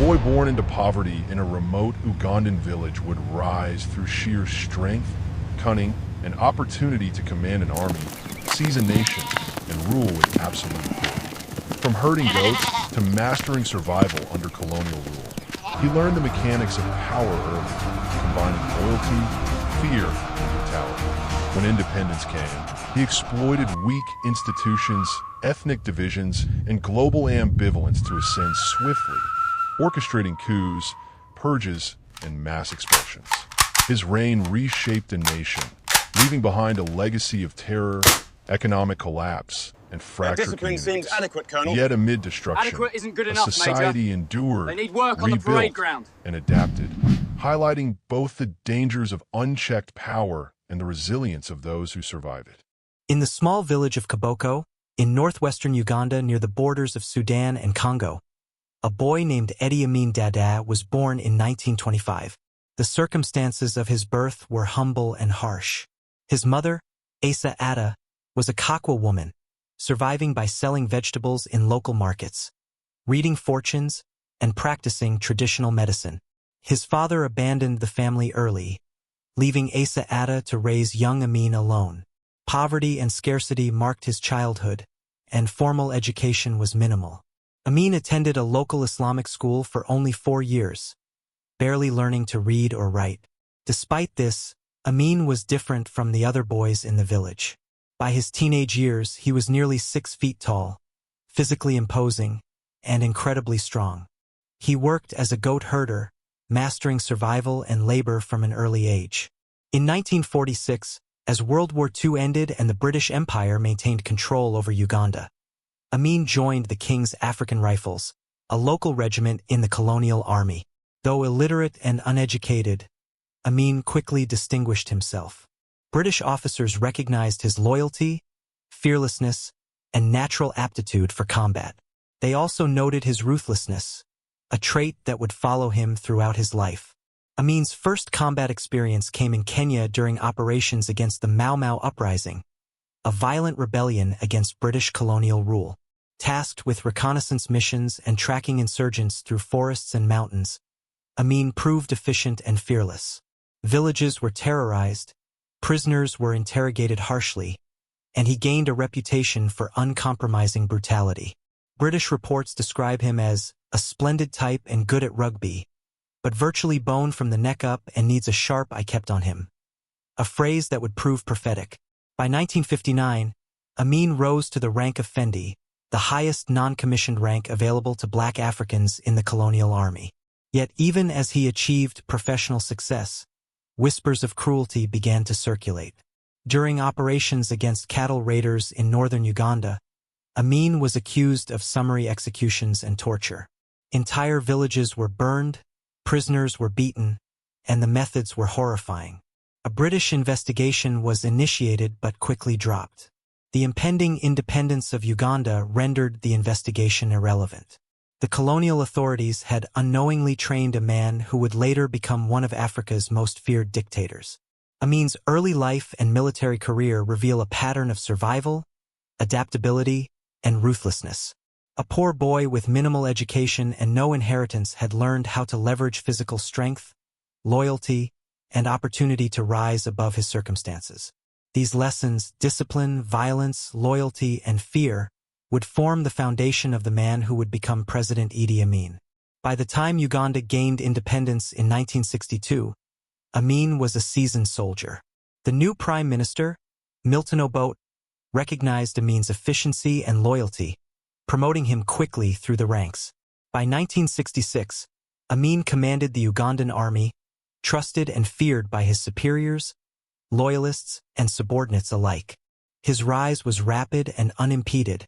boy born into poverty in a remote Ugandan village would rise through sheer strength, cunning, and opportunity to command an army, seize a nation, and rule with absolute authority. From herding goats to mastering survival under colonial rule, he learned the mechanics of power early, combining loyalty, fear, and brutality. When independence came, he exploited weak institutions, ethnic divisions, and global ambivalence to ascend swiftly, orchestrating coups, purges, and mass expulsions. His reign reshaped a nation, leaving behind a legacy of terror, economic collapse, and fractured discipline communities. seems adequate, Colonel. Yet amid destruction, Adequate isn't good a enough, society Major. endured, They need work on the rebuilt, parade ground. and adapted, highlighting both the dangers of unchecked power and the resilience of those who survive it. In the small village of Kiboko, in northwestern Uganda near the borders of Sudan and Congo, a boy named Idi Amin Dada was born in 1925. The circumstances of his birth were humble and harsh. His mother, Asa Atta, was a Kakwa woman, surviving by selling vegetables in local markets, reading fortunes, and practicing traditional medicine. His father abandoned the family early, leaving Asa Atta to raise young Amin alone. Poverty and scarcity marked his childhood, and formal education was minimal. Amin attended a local Islamic school for only 4 years, barely learning to read or write. Despite this, Amin was different from the other boys in the village. By his teenage years, he was nearly 6 feet tall, physically imposing, and incredibly strong. He worked as a goat herder, mastering survival and labor from an early age. In 1946, as World War II ended and the British Empire maintained control over Uganda, Amin joined the King's African Rifles, a local regiment in the colonial army. Though illiterate and uneducated, Amin quickly distinguished himself. British officers recognized his loyalty, fearlessness, and natural aptitude for combat. They also noted his ruthlessness, a trait that would follow him throughout his life. Amin's first combat experience came in Kenya during operations against the Mau Mau Uprising, a violent rebellion against British colonial rule. Tasked with reconnaissance missions and tracking insurgents through forests and mountains, Amin proved efficient and fearless. Villages were terrorized, prisoners were interrogated harshly, and he gained a reputation for uncompromising brutality. British reports describe him as a splendid type and good at rugby, but virtually boned from the neck up and needs a sharp eye kept on him, a phrase that would prove prophetic. By 1959, Amin rose to the rank of Fendi, the highest non-commissioned rank available to black Africans in the colonial army. Yet even as he achieved professional success, whispers of cruelty began to circulate. During operations against cattle raiders in northern Uganda, Amin was accused of summary executions and torture. Entire villages were burned, prisoners were beaten, and the methods were horrifying. A British investigation was initiated but quickly dropped. The impending independence of Uganda rendered the investigation irrelevant. The colonial authorities had unknowingly trained a man who would later become one of Africa's most feared dictators. Amin's early life and military career reveal a pattern of survival, adaptability, and ruthlessness. A poor boy with minimal education and no inheritance had learned how to leverage physical strength, loyalty, and opportunity to rise above his circumstances. These lessons, discipline, violence, loyalty, and fear, would form the foundation of the man who would become President Idi Amin. By the time Uganda gained independence in 1962, Amin was a seasoned soldier. The new Prime Minister, Milton Obote, recognized Amin's efficiency and loyalty, promoting him quickly through the ranks. By 1966, Amin commanded the Ugandan army, trusted and feared by his superiors, loyalists, and subordinates alike. His rise was rapid and unimpeded,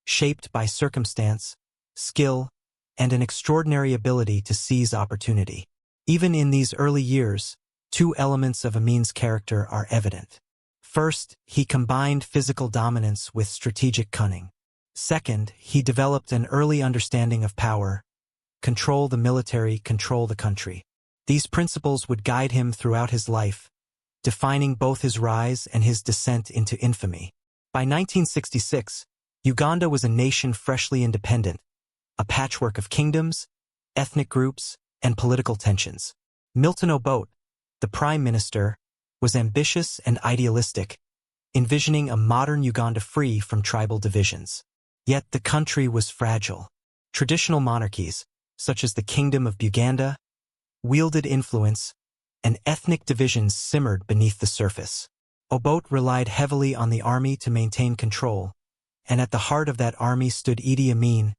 shaped by circumstance, skill, and an extraordinary ability to seize opportunity. Even in these early years, 2 elements of Amin's character are evident. First, he combined physical dominance with strategic cunning. Second, he developed an early understanding of power: control the military, control the country. These principles would guide him throughout his life, defining both his rise and his descent into infamy. By 1966, Uganda was a nation freshly independent, a patchwork of kingdoms, ethnic groups, and political tensions. Milton Obote, the prime minister, was ambitious and idealistic, envisioning a modern Uganda free from tribal divisions. Yet the country was fragile. Traditional monarchies, such as the Kingdom of Uganda, wielded influence, and ethnic divisions simmered beneath the surface. Obote relied heavily on the army to maintain control, and at the heart of that army stood Idi Amin,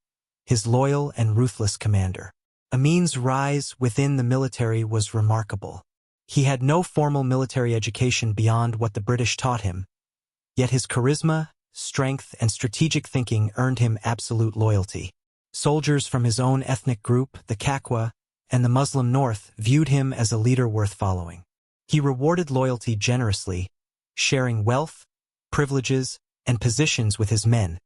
his loyal and ruthless commander. Amin's rise within the military was remarkable. He had no formal military education beyond what the British taught him, yet his charisma, strength, and strategic thinking earned him absolute loyalty. Soldiers from his own ethnic group, the Kakwa, and the Muslim North viewed him as a leader worth following. He rewarded loyalty generously, sharing wealth, privileges, and positions with his men,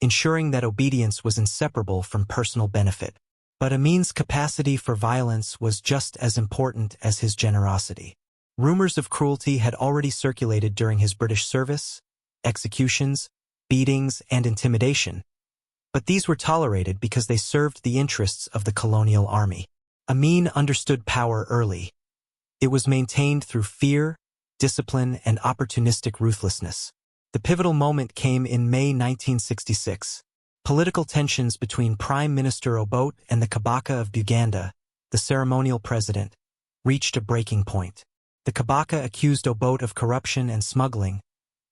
ensuring that obedience was inseparable from personal benefit. But Amin's capacity for violence was just as important as his generosity. Rumors of cruelty had already circulated during his British service, executions, beatings, and intimidation, but these were tolerated because they served the interests of the colonial army. Amin understood power early. It was maintained through fear, discipline, and opportunistic ruthlessness. The pivotal moment came in May 1966. Political tensions between Prime Minister Obote and the Kabaka of Uganda, the ceremonial president, reached a breaking point. The Kabaka accused Obote of corruption and smuggling,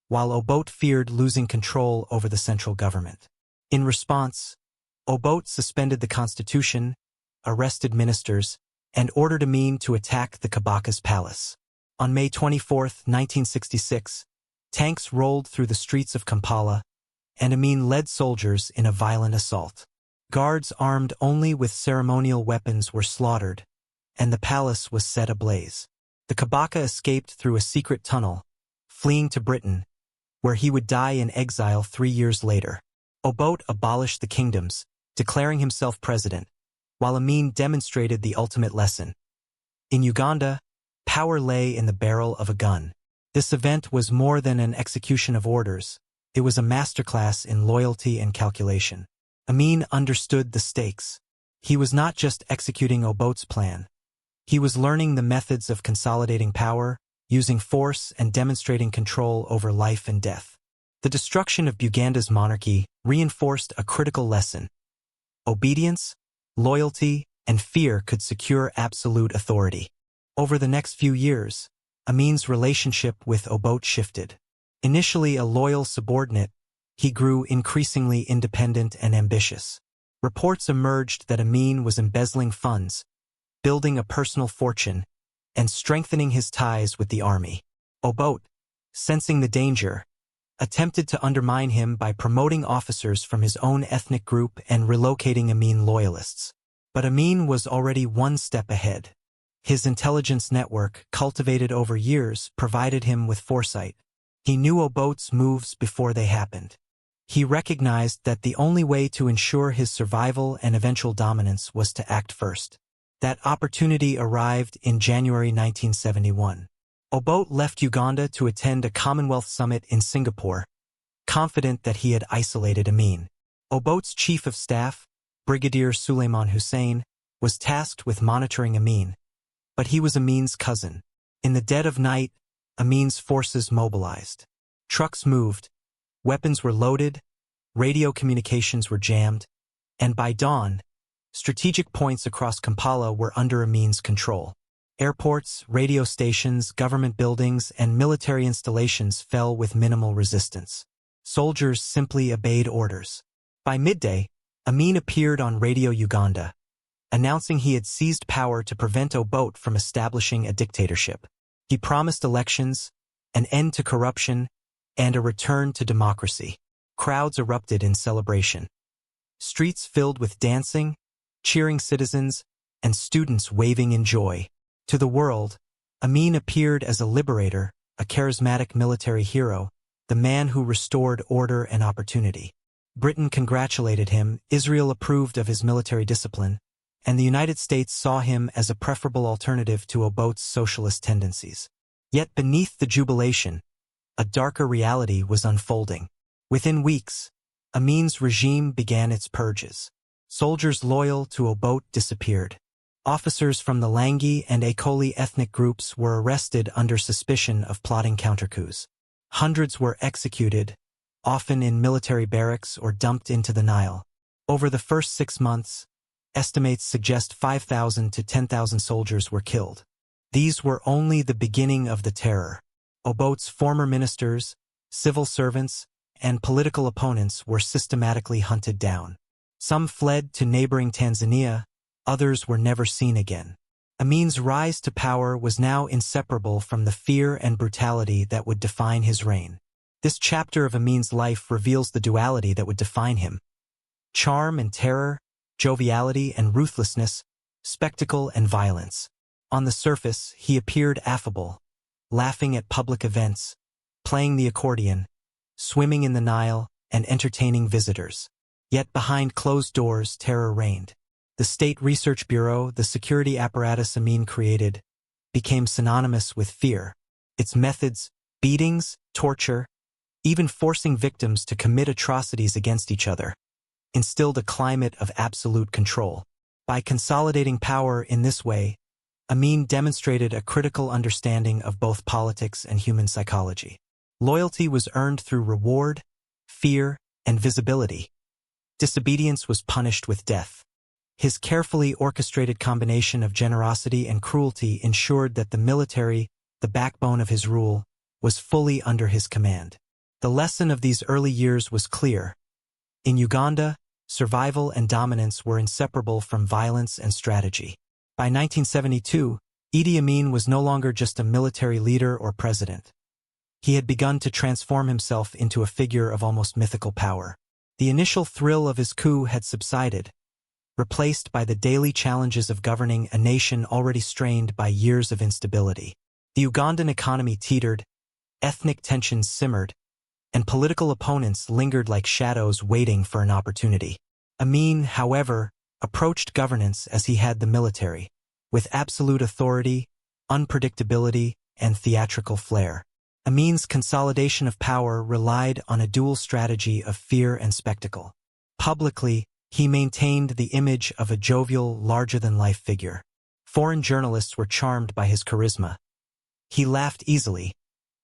while Obote feared losing control over the central government. In response, Obote suspended the constitution, arrested ministers, and ordered Amin to attack the Kabaka's palace. On May 24, 1966, tanks rolled through the streets of Kampala, and Amin led soldiers in a violent assault. Guards armed only with ceremonial weapons were slaughtered, and the palace was set ablaze. The Kabaka escaped through a secret tunnel, fleeing to Britain, where he would die in exile 3 years later. Obote abolished the kingdoms, declaring himself president, while Amin demonstrated the ultimate lesson. In Uganda, power lay in the barrel of a gun. This event was more than an execution of orders. It was a masterclass in loyalty and calculation. Amin understood the stakes. He was not just executing Obote's plan. He was learning the methods of consolidating power, using force, and demonstrating control over life and death. The destruction of Uganda's monarchy reinforced a critical lesson. Obedience, loyalty, and fear could secure absolute authority. Over the next few years, Amin's relationship with Obote shifted. Initially a loyal subordinate, he grew increasingly independent and ambitious. Reports emerged that Amin was embezzling funds, building a personal fortune, and strengthening his ties with the army. Obote, sensing the danger, attempted to undermine him by promoting officers from his own ethnic group and relocating Amin loyalists. But Amin was already one step ahead. His intelligence network, cultivated over years, provided him with foresight. He knew Obote's moves before they happened. He recognized that the only way to ensure his survival and eventual dominance was to act first. That opportunity arrived in January 1971. Obote left Uganda to attend a Commonwealth summit in Singapore, confident that he had isolated Amin. Obote's chief of staff, Brigadier Suleiman Hussein, was tasked with monitoring Amin, but he was Amin's cousin. In the dead of night, Amin's forces mobilized. Trucks moved, weapons were loaded, radio communications were jammed, and by dawn, strategic points across Kampala were under Amin's control. Airports, radio stations, government buildings, and military installations fell with minimal resistance. Soldiers simply obeyed orders. By midday, Amin appeared on Radio Uganda, announcing he had seized power to prevent Obote from establishing a dictatorship. He promised elections, an end to corruption, and a return to democracy. Crowds erupted in celebration. Streets filled with dancing, cheering citizens, and students waving in joy. To the world, Amin appeared as a liberator, a charismatic military hero, the man who restored order and opportunity. Britain congratulated him, Israel approved of his military discipline, and the United States saw him as a preferable alternative to Obote's socialist tendencies. Yet beneath the jubilation, a darker reality was unfolding. Within weeks, Amin's regime began its purges. Soldiers loyal to Obote disappeared. Officers from the Langi and Akoli ethnic groups were arrested under suspicion of plotting countercoups. Hundreds were executed, often in military barracks or dumped into the Nile. Over the first 6 months, estimates suggest 5,000 to 10,000 soldiers were killed. These were only the beginning of the terror. Obote's former ministers, civil servants, and political opponents were systematically hunted down. Some fled to neighboring Tanzania, others were never seen again. Amin's rise to power was now inseparable from the fear and brutality that would define his reign. This chapter of Amin's life reveals the duality that would define him. Charm and terror, joviality and ruthlessness, spectacle and violence. On the surface, he appeared affable, laughing at public events, playing the accordion, swimming in the Nile, and entertaining visitors. Yet behind closed doors, terror reigned. The State Research Bureau, the security apparatus Amin created, became synonymous with fear. Its methods, beatings, torture, even forcing victims to commit atrocities against each other, instilled a climate of absolute control. By consolidating power in this way, Amin demonstrated a critical understanding of both politics and human psychology. Loyalty was earned through reward, fear, and visibility. Disobedience was punished with death. His carefully orchestrated combination of generosity and cruelty ensured that the military, the backbone of his rule, was fully under his command. The lesson of these early years was clear. In Uganda, survival and dominance were inseparable from violence and strategy. By 1972, Idi Amin was no longer just a military leader or president. He had begun to transform himself into a figure of almost mythical power. The initial thrill of his coup had subsided, replaced by the daily challenges of governing a nation already strained by years of instability. The Ugandan economy teetered, ethnic tensions simmered, and political opponents lingered like shadows waiting for an opportunity. Amin, however, approached governance as he had the military, with absolute authority, unpredictability, and theatrical flair. Amin's consolidation of power relied on a dual strategy of fear and spectacle. Publicly, he maintained the image of a jovial, larger-than-life figure. Foreign journalists were charmed by his charisma. He laughed easily,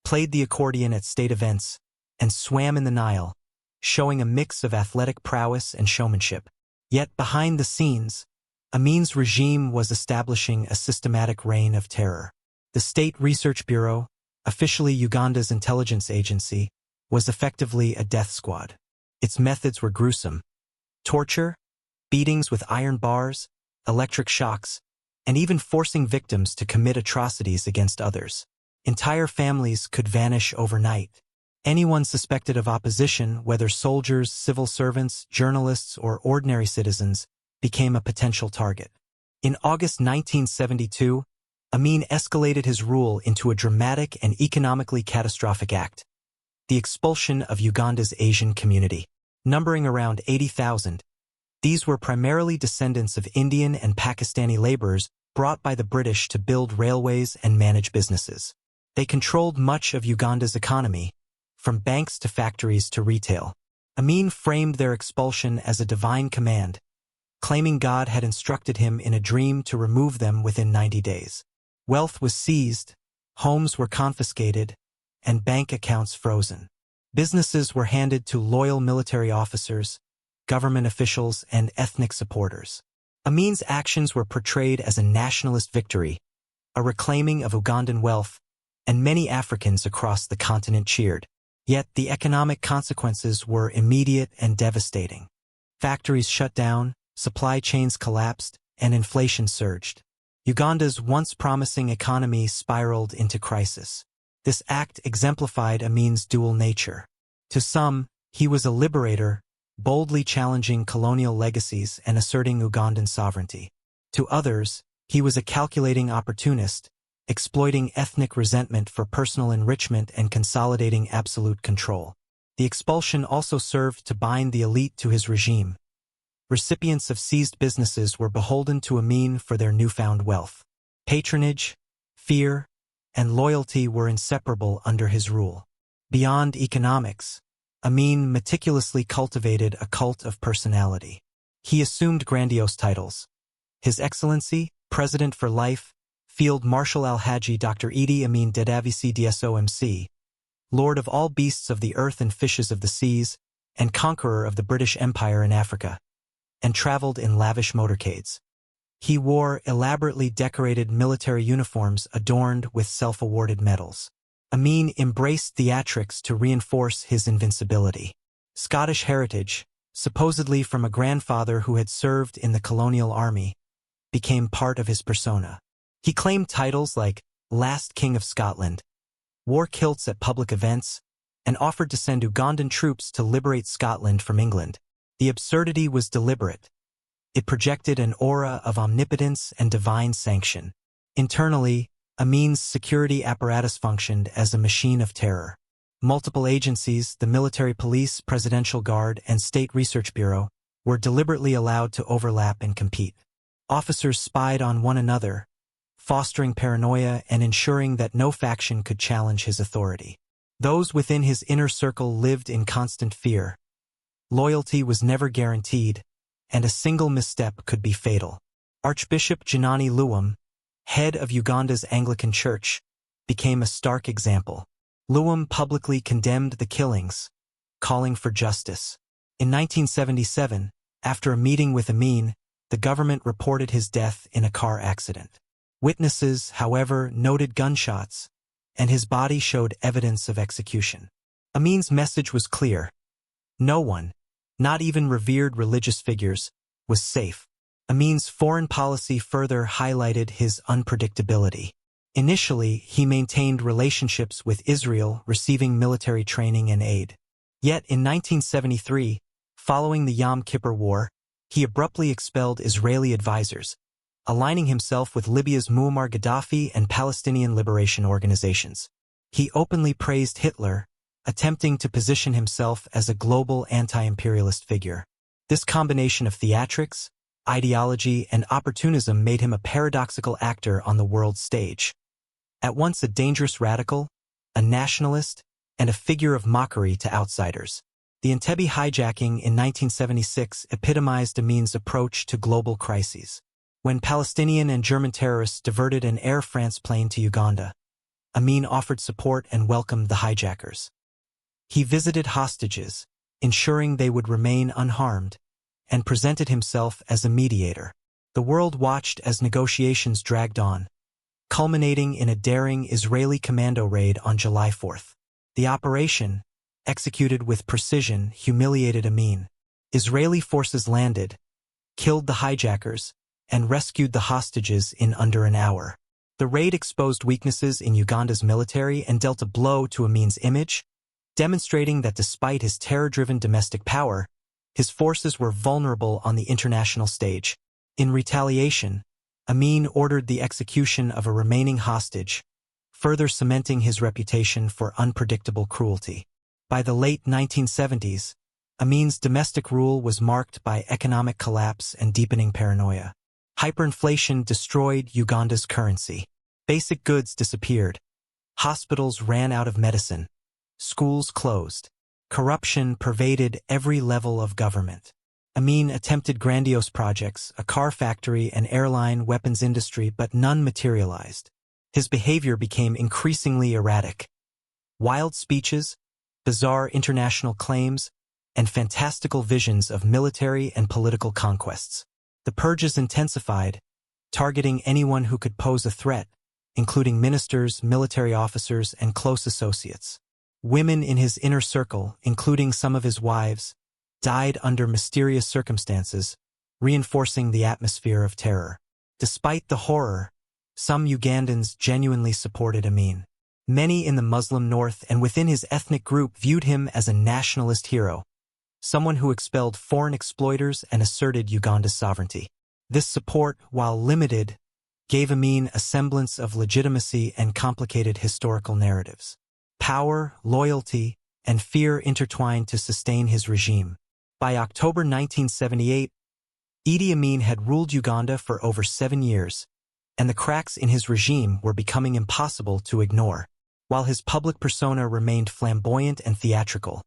played the accordion at state events, and swam in the Nile, showing a mix of athletic prowess and showmanship. Yet behind the scenes, Amin's regime was establishing a systematic reign of terror. The State Research Bureau, officially Uganda's intelligence agency, was effectively a death squad. Its methods were gruesome. Torture, beatings with iron bars, electric shocks, and even forcing victims to commit atrocities against others. Entire families could vanish overnight. Anyone suspected of opposition, whether soldiers, civil servants, journalists, or ordinary citizens, became a potential target. In August 1972, Amin escalated his rule into a dramatic and economically catastrophic act: the expulsion of Uganda's Asian community. Numbering around 80,000, these were primarily descendants of Indian and Pakistani laborers brought by the British to build railways and manage businesses. They controlled much of Uganda's economy, from banks to factories to retail. Amin framed their expulsion as a divine command, claiming God had instructed him in a dream to remove them within 90 days. Wealth was seized, homes were confiscated, and bank accounts frozen. Businesses were handed to loyal military officers, government officials, and ethnic supporters. Amin's actions were portrayed as a nationalist victory, a reclaiming of Ugandan wealth, and many Africans across the continent cheered. Yet the economic consequences were immediate and devastating. Factories shut down, supply chains collapsed, and inflation surged. Uganda's once promising economy spiraled into crisis. This act exemplified Amin's dual nature. To some, he was a liberator, boldly challenging colonial legacies and asserting Ugandan sovereignty. To others, he was a calculating opportunist, exploiting ethnic resentment for personal enrichment and consolidating absolute control. The expulsion also served to bind the elite to his regime. Recipients of seized businesses were beholden to Amin for their newfound wealth. Patronage, fear, and loyalty were inseparable under his rule. Beyond economics, Amin meticulously cultivated a cult of personality. He assumed grandiose titles. His Excellency, President for Life, Field Marshal Al-Haji Dr. Idi Amin Dedavisi DSOMC, Lord of all beasts of the earth and fishes of the seas, and conqueror of the British Empire in Africa, and traveled in lavish motorcades. He wore elaborately decorated military uniforms adorned with self-awarded medals. Amin embraced theatrics to reinforce his invincibility. Scottish heritage, supposedly from a grandfather who had served in the colonial army, became part of his persona. He claimed titles like Last King of Scotland, wore kilts at public events, and offered to send Ugandan troops to liberate Scotland from England. The absurdity was deliberate. It projected an aura of omnipotence and divine sanction. Internally, Amin's security apparatus functioned as a machine of terror. Multiple agencies, the Military Police, Presidential Guard, and State Research Bureau, were deliberately allowed to overlap and compete. Officers spied on one another, fostering paranoia and ensuring that no faction could challenge his authority. Those within his inner circle lived in constant fear. Loyalty was never guaranteed, and a single misstep could be fatal. Archbishop Janani Luwum, head of Uganda's Anglican Church, became a stark example. Luwum publicly condemned the killings, calling for justice. In 1977, after a meeting with Amin, the government reported his death in a car accident. Witnesses, however, noted gunshots, and his body showed evidence of execution. Amin's message was clear. No one, not even revered religious figures, was safe. Amin's foreign policy further highlighted his unpredictability. Initially, he maintained relationships with Israel, receiving military training and aid. Yet in 1973, following the Yom Kippur War, he abruptly expelled Israeli advisors, aligning himself with Libya's Muammar Gaddafi and Palestinian liberation organizations. He openly praised Hitler, attempting to position himself as a global anti-imperialist figure. This combination of theatrics, ideology, and opportunism made him a paradoxical actor on the world stage. At once a dangerous radical, a nationalist, and a figure of mockery to outsiders. The Entebbe hijacking in 1976 epitomized Amin's approach to global crises. When Palestinian and German terrorists diverted an Air France plane to Uganda, Amin offered support and welcomed the hijackers. He visited hostages, ensuring they would remain unharmed, and presented himself as a mediator. The world watched as negotiations dragged on, culminating in a daring Israeli commando raid on July 4th. The operation, executed with precision, humiliated Amin. Israeli forces landed, killed the hijackers, and rescued the hostages in under an hour. The raid exposed weaknesses in Uganda's military and dealt a blow to Amin's image, demonstrating that despite his terror-driven domestic power, his forces were vulnerable on the international stage. In retaliation, Amin ordered the execution of a remaining hostage, further cementing his reputation for unpredictable cruelty. By the late 1970s, Amin's domestic rule was marked by economic collapse and deepening paranoia. Hyperinflation destroyed Uganda's currency. Basic goods disappeared. Hospitals ran out of medicine. Schools closed. Corruption pervaded every level of government. Amin attempted grandiose projects, a car factory, an airline, weapons industry, but none materialized. His behavior became increasingly erratic. Wild speeches, bizarre international claims, and fantastical visions of military and political conquests. The purges intensified, targeting anyone who could pose a threat, including ministers, military officers, and close associates. Women in his inner circle, including some of his wives, died under mysterious circumstances, reinforcing the atmosphere of terror. Despite the horror, some Ugandans genuinely supported Amin. Many in the Muslim North and within his ethnic group viewed him as a nationalist hero, someone who expelled foreign exploiters and asserted Uganda's sovereignty. This support, while limited, gave Amin a semblance of legitimacy and complicated historical narratives. Power, loyalty, and fear intertwined to sustain his regime. By October 1978, Idi Amin had ruled Uganda for over 7 years, and the cracks in his regime were becoming impossible to ignore. While his public persona remained flamboyant and theatrical,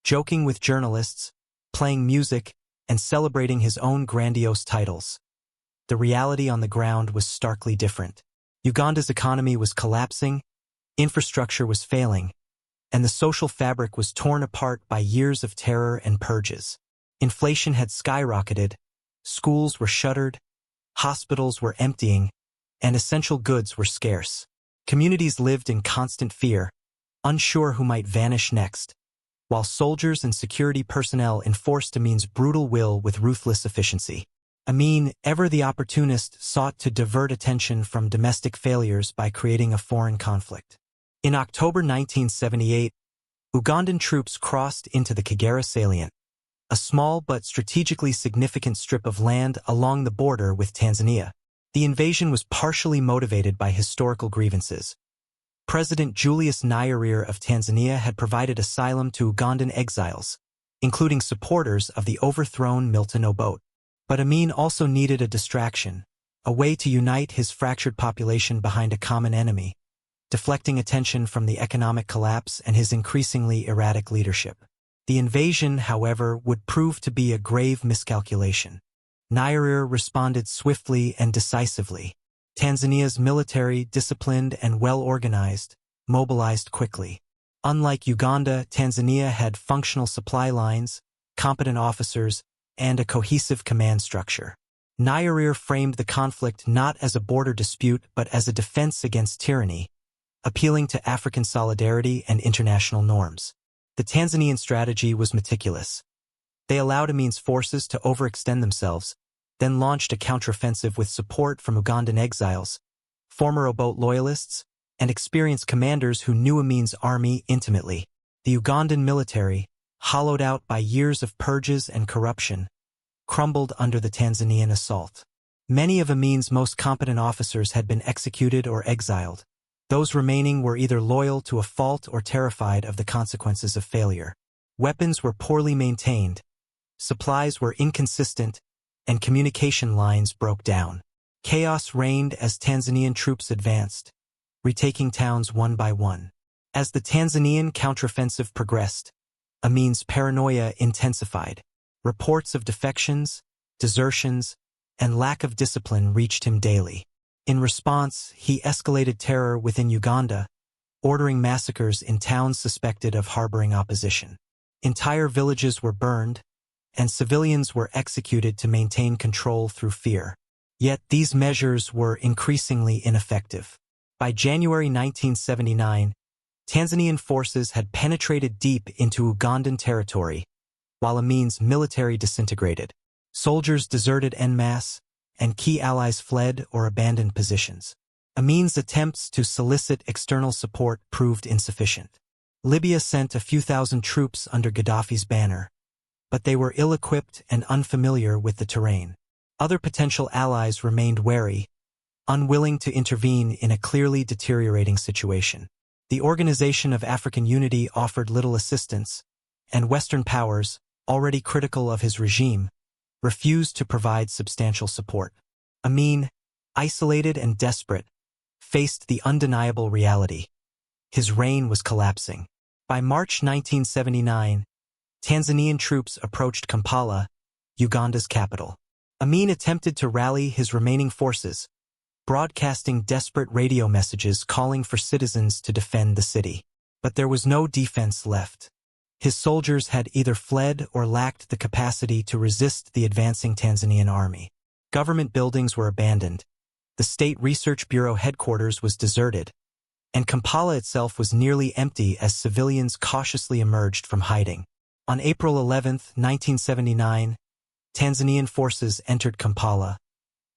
joking with journalists, playing music, and celebrating his own grandiose titles. The reality on the ground was starkly different. Uganda's economy was collapsing, infrastructure was failing, and the social fabric was torn apart by years of terror and purges. Inflation had skyrocketed, schools were shuttered, hospitals were emptying, and essential goods were scarce. Communities lived in constant fear, unsure who might vanish next, while soldiers and security personnel enforced Amin's brutal will with ruthless efficiency. Amin, ever the opportunist, sought to divert attention from domestic failures by creating a foreign conflict. In October 1978, Ugandan troops crossed into the Kagera salient, a small but strategically significant strip of land along the border with Tanzania. The invasion was partially motivated by historical grievances. President Julius Nyerere of Tanzania had provided asylum to Ugandan exiles, including supporters of the overthrown Milton Obote. But Amin also needed a distraction, a way to unite his fractured population behind a common enemy, deflecting attention from the economic collapse and his increasingly erratic leadership. The invasion, however, would prove to be a grave miscalculation. Nyerere responded swiftly and decisively. Tanzania's military, disciplined and well-organized, mobilized quickly. Unlike Uganda, Tanzania had functional supply lines, competent officers, and a cohesive command structure. Nyerere framed the conflict not as a border dispute but as a defense against tyranny, appealing to African solidarity and international norms. The Tanzanian strategy was meticulous. They allowed Amin's forces to overextend themselves, then launched a counteroffensive with support from Ugandan exiles, former Obote loyalists, and experienced commanders who knew Amin's army intimately. The Ugandan military, hollowed out by years of purges and corruption, crumbled under the Tanzanian assault. Many of Amin's most competent officers had been executed or exiled. Those remaining were either loyal to a fault or terrified of the consequences of failure. Weapons were poorly maintained, supplies were inconsistent, and communication lines broke down. Chaos reigned as Tanzanian troops advanced, retaking towns one by one. As the Tanzanian counteroffensive progressed, Amin's paranoia intensified. Reports of defections, desertions, and lack of discipline reached him daily. In response, he escalated terror within Uganda, ordering massacres in towns suspected of harboring opposition. Entire villages were burned, and civilians were executed to maintain control through fear. Yet these measures were increasingly ineffective. By January 1979, Tanzanian forces had penetrated deep into Ugandan territory, while Amin's military disintegrated. Soldiers deserted en masse, and key allies fled or abandoned positions. Amin's attempts to solicit external support proved insufficient. Libya sent a few thousand troops under Gaddafi's banner, but they were ill-equipped and unfamiliar with the terrain. Other potential allies remained wary, unwilling to intervene in a clearly deteriorating situation. The Organization of African Unity offered little assistance, and Western powers, already critical of his regime, refused to provide substantial support. Amin, isolated and desperate, faced the undeniable reality. His reign was collapsing. By March 1979, Tanzanian troops approached Kampala, Uganda's capital. Amin attempted to rally his remaining forces, broadcasting desperate radio messages calling for citizens to defend the city. But there was no defense left. His soldiers had either fled or lacked the capacity to resist the advancing Tanzanian army. Government buildings were abandoned, the State Research Bureau headquarters was deserted, and Kampala itself was nearly empty as civilians cautiously emerged from hiding. On April 11, 1979, Tanzanian forces entered Kampala,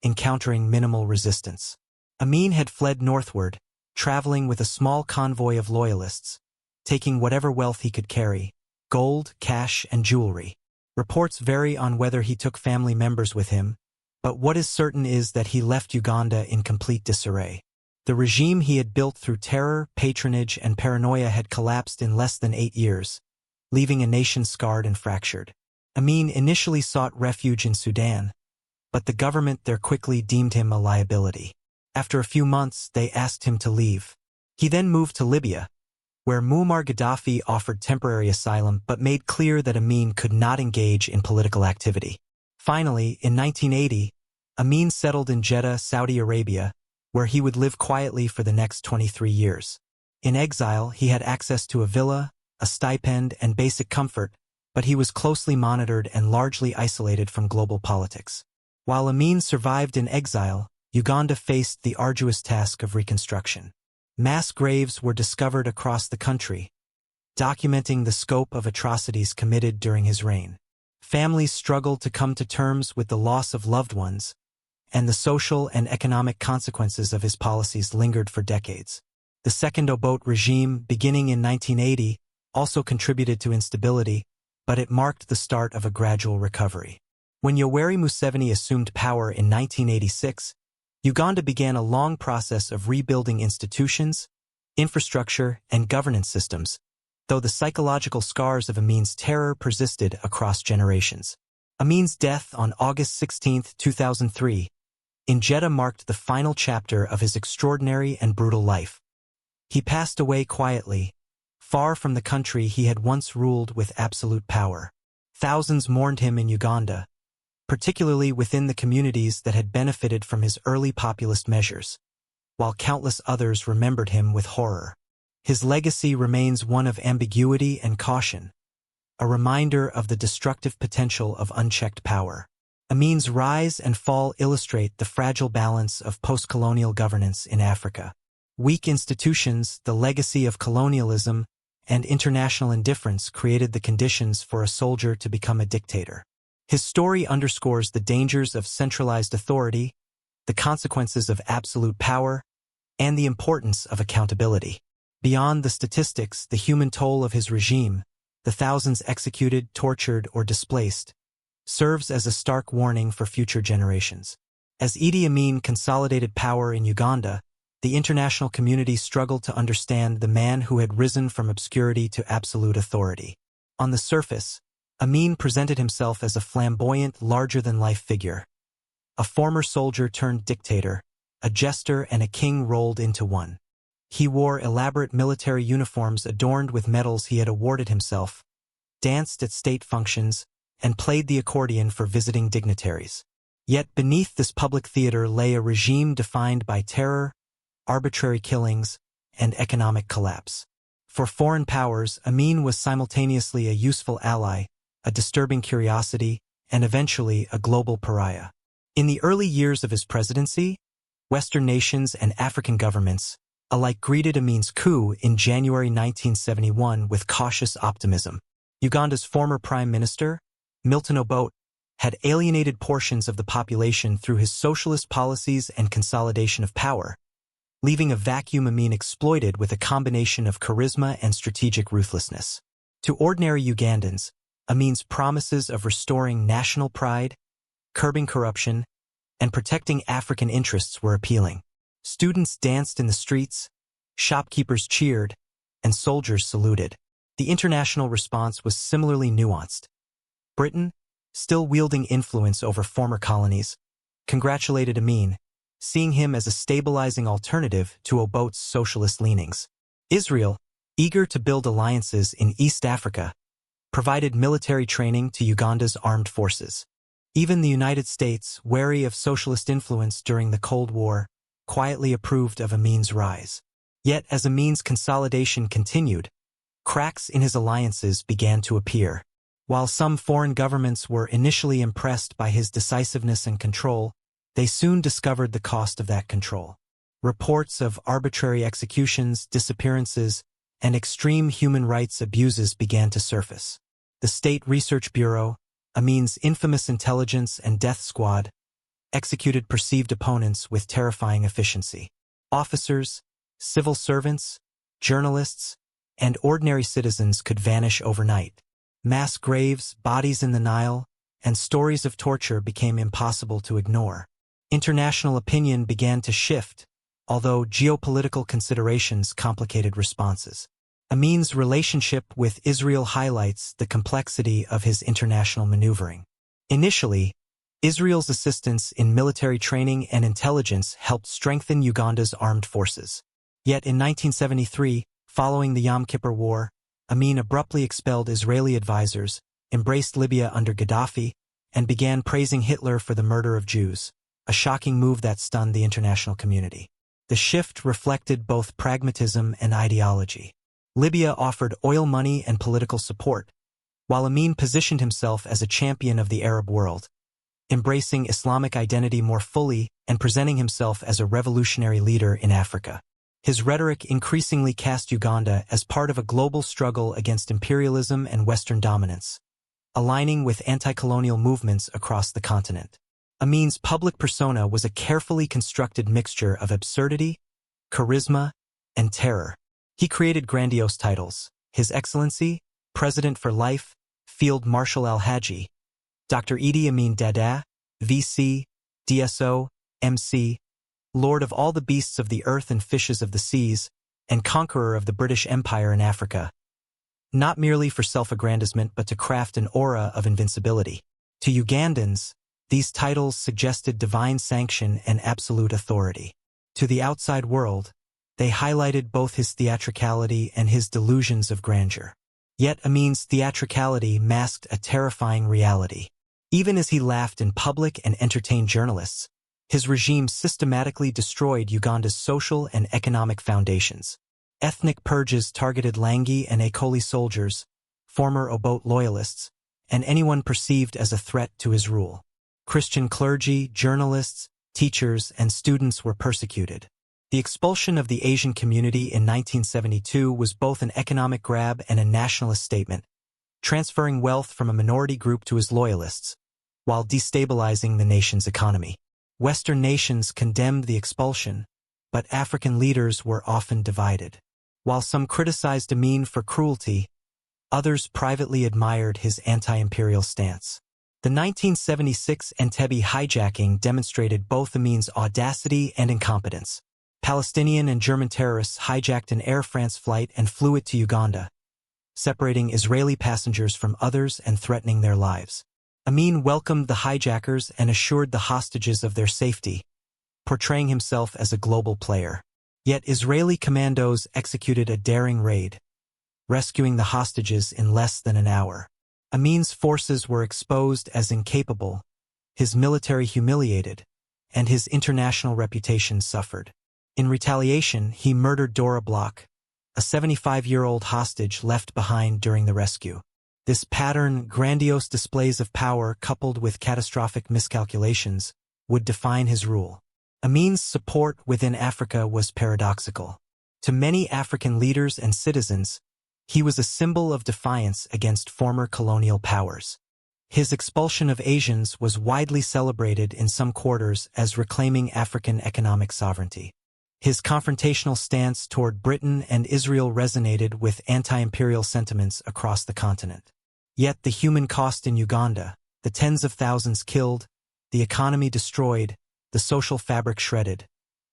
encountering minimal resistance. Amin had fled northward, traveling with a small convoy of loyalists, taking whatever wealth he could carry: gold, cash, and jewelry. Reports vary on whether he took family members with him, but what is certain is that he left Uganda in complete disarray. The regime he had built through terror, patronage, and paranoia had collapsed in less than 8 years, leaving a nation scarred and fractured. Amin initially sought refuge in Sudan, but the government there quickly deemed him a liability. After a few months, they asked him to leave. He then moved to Libya, where Muammar Gaddafi offered temporary asylum but made clear that Amin could not engage in political activity. Finally, in 1980, Amin settled in Jeddah, Saudi Arabia, where he would live quietly for the next 23 years. In exile, he had access to a villa, a stipend, and basic comfort, but he was closely monitored and largely isolated from global politics. While Amin survived in exile, Uganda faced the arduous task of reconstruction. Mass graves were discovered across the country, documenting the scope of atrocities committed during his reign. Families struggled to come to terms with the loss of loved ones, and the social and economic consequences of his policies lingered for decades. The Second Obote regime, beginning in 1980, also contributed to instability, but it marked the start of a gradual recovery. When Yoweri Museveni assumed power in 1986, Uganda began a long process of rebuilding institutions, infrastructure, and governance systems, though the psychological scars of Amin's terror persisted across generations. Amin's death on August 16, 2003, in Jeddah marked the final chapter of his extraordinary and brutal life. He passed away quietly, far from the country he had once ruled with absolute power. Thousands mourned him in Uganda, particularly within the communities that had benefited from his early populist measures, while countless others remembered him with horror. His legacy remains one of ambiguity and caution, a reminder of the destructive potential of unchecked power. Amin's rise and fall illustrate the fragile balance of post-colonial governance in Africa. Weak institutions, the legacy of colonialism, and international indifference created the conditions for a soldier to become a dictator. His story underscores the dangers of centralized authority, the consequences of absolute power, and the importance of accountability. Beyond the statistics, the human toll of his regime, the thousands executed, tortured, or displaced, serves as a stark warning for future generations. As Idi Amin consolidated power in Uganda, the international community struggled to understand the man who had risen from obscurity to absolute authority. On the surface, Amin presented himself as a flamboyant, larger-than-life figure. A former soldier turned dictator, a jester and a king rolled into one. He wore elaborate military uniforms adorned with medals he had awarded himself, danced at state functions, and played the accordion for visiting dignitaries. Yet beneath this public theater lay a regime defined by terror, arbitrary killings, and economic collapse. For foreign powers, Amin was simultaneously a useful ally, a disturbing curiosity, and eventually a global pariah. In the early years of his presidency, Western nations and African governments alike greeted Amin's coup in January 1971 with cautious optimism. Uganda's former prime minister, Milton Obote, had alienated portions of the population through his socialist policies and consolidation of power, leaving a vacuum Amin exploited with a combination of charisma and strategic ruthlessness. To ordinary Ugandans, Amin's promises of restoring national pride, curbing corruption, and protecting African interests were appealing. Students danced in the streets, shopkeepers cheered, and soldiers saluted. The international response was similarly nuanced. Britain, still wielding influence over former colonies, congratulated Amin, seeing him as a stabilizing alternative to Obote's socialist leanings. Israel, eager to build alliances in East Africa, provided military training to Uganda's armed forces. Even the United States, wary of socialist influence during the Cold War, quietly approved of Amin's rise. Yet as Amin's consolidation continued, cracks in his alliances began to appear. While some foreign governments were initially impressed by his decisiveness and control, they soon discovered the cost of that control. Reports of arbitrary executions, disappearances, and extreme human rights abuses began to surface. The State Research Bureau, Amin's infamous intelligence and death squad, executed perceived opponents with terrifying efficiency. Officers, civil servants, journalists, and ordinary citizens could vanish overnight. Mass graves, bodies in the Nile, and stories of torture became impossible to ignore. International opinion began to shift, although geopolitical considerations complicated responses. Amin's relationship with Israel highlights the complexity of his international maneuvering. Initially, Israel's assistance in military training and intelligence helped strengthen Uganda's armed forces. Yet in 1973, Following the Yom Kippur War, Amin abruptly expelled Israeli advisors, embraced Libya under Gaddafi, and began praising Hitler for the murder of Jews, a shocking move that stunned the international community. The shift reflected both pragmatism and ideology. Libya offered oil money and political support, while Amin positioned himself as a champion of the Arab world, embracing Islamic identity more fully and presenting himself as a revolutionary leader in Africa. His rhetoric increasingly cast Uganda as part of a global struggle against imperialism and Western dominance, aligning with anti-colonial movements across the continent. Amin's public persona was a carefully constructed mixture of absurdity, charisma, and terror. He created grandiose titles: His Excellency, President for Life, Field Marshal Al-Haji, Dr. Idi Amin Dada, VC, DSO, MC, Lord of all the beasts of the earth and fishes of the seas, and conqueror of the British Empire in Africa, not merely for self-aggrandizement but to craft an aura of invincibility. To Ugandans, these titles suggested divine sanction and absolute authority. To the outside world, they highlighted both his theatricality and his delusions of grandeur. Yet Amin's theatricality masked a terrifying reality. Even as he laughed in public and entertained journalists, his regime systematically destroyed Uganda's social and economic foundations. Ethnic purges targeted Langi and Ekoli soldiers, former Obote loyalists, and anyone perceived as a threat to his rule. Christian clergy, journalists, teachers, and students were persecuted. The expulsion of the Asian community in 1972 was both an economic grab and a nationalist statement, transferring wealth from a minority group to his loyalists, while destabilizing the nation's economy. Western nations condemned the expulsion, but African leaders were often divided. While some criticized Amin for cruelty, others privately admired his anti-imperial stance. The 1976 Entebbe hijacking demonstrated both Amin's audacity and incompetence. Palestinian and German terrorists hijacked an Air France flight and flew it to Uganda, separating Israeli passengers from others and threatening their lives. Amin welcomed the hijackers and assured the hostages of their safety, portraying himself as a global player. Yet Israeli commandos executed a daring raid, rescuing the hostages in less than an hour. Amin's forces were exposed as incapable, his military humiliated, and his international reputation suffered. In retaliation, he murdered Dora Bloch, a 75-year-old hostage left behind during the rescue. This pattern, grandiose displays of power coupled with catastrophic miscalculations, would define his rule. Amin's support within Africa was paradoxical. To many African leaders and citizens, he was a symbol of defiance against former colonial powers. His expulsion of Asians was widely celebrated in some quarters as reclaiming African economic sovereignty. His confrontational stance toward Britain and Israel resonated with anti-imperial sentiments across the continent. Yet the human cost in Uganda, the tens of thousands killed, the economy destroyed, the social fabric shredded,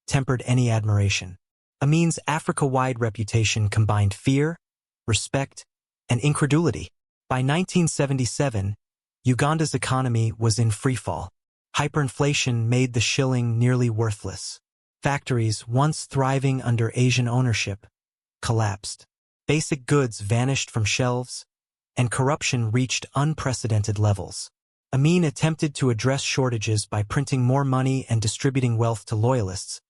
tempered any admiration. Amin's Africa-wide reputation combined fear, respect, and incredulity. By 1977, Uganda's economy was in freefall. Hyperinflation made the shilling nearly worthless. Factories, once thriving under Asian ownership, collapsed. Basic goods vanished from shelves, and corruption reached unprecedented levels. Amin attempted to address shortages by printing more money and distributing wealth to loyalists,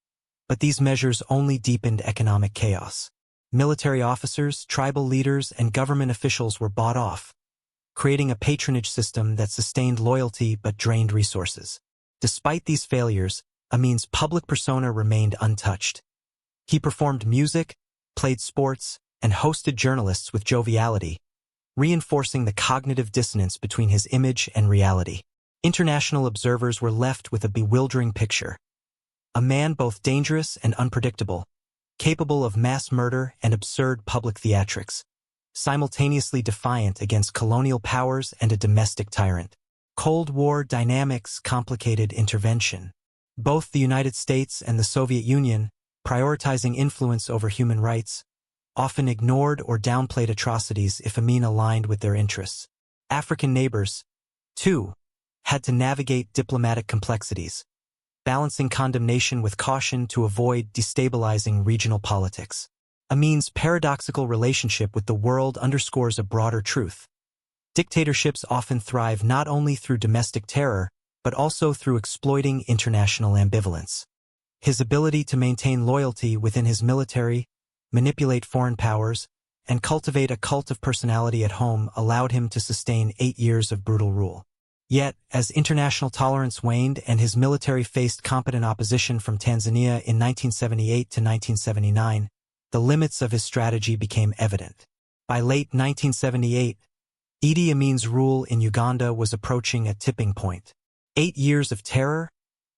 but these measures only deepened economic chaos. Military officers, tribal leaders, and government officials were bought off, creating a patronage system that sustained loyalty but drained resources. Despite these failures, Amin's public persona remained untouched. He performed music, played sports, and hosted journalists with joviality, reinforcing the cognitive dissonance between his image and reality. International observers were left with a bewildering picture. A man both dangerous and unpredictable, capable of mass murder and absurd public theatrics, simultaneously defiant against colonial powers and a domestic tyrant. Cold War dynamics complicated intervention. Both the United States and the Soviet Union, prioritizing influence over human rights, often ignored or downplayed atrocities if Amin aligned with their interests. African neighbors, too, had to navigate diplomatic complexities, balancing condemnation with caution to avoid destabilizing regional politics. Amin's paradoxical relationship with the world underscores a broader truth. Dictatorships often thrive not only through domestic terror, but also through exploiting international ambivalence. His ability to maintain loyalty within his military, manipulate foreign powers, and cultivate a cult of personality at home allowed him to sustain 8 years of brutal rule. Yet, as international tolerance waned and his military faced competent opposition from Tanzania in 1978 to 1979, the limits of his strategy became evident. By late 1978, Idi Amin's rule in Uganda was approaching a tipping point. 8 years of terror,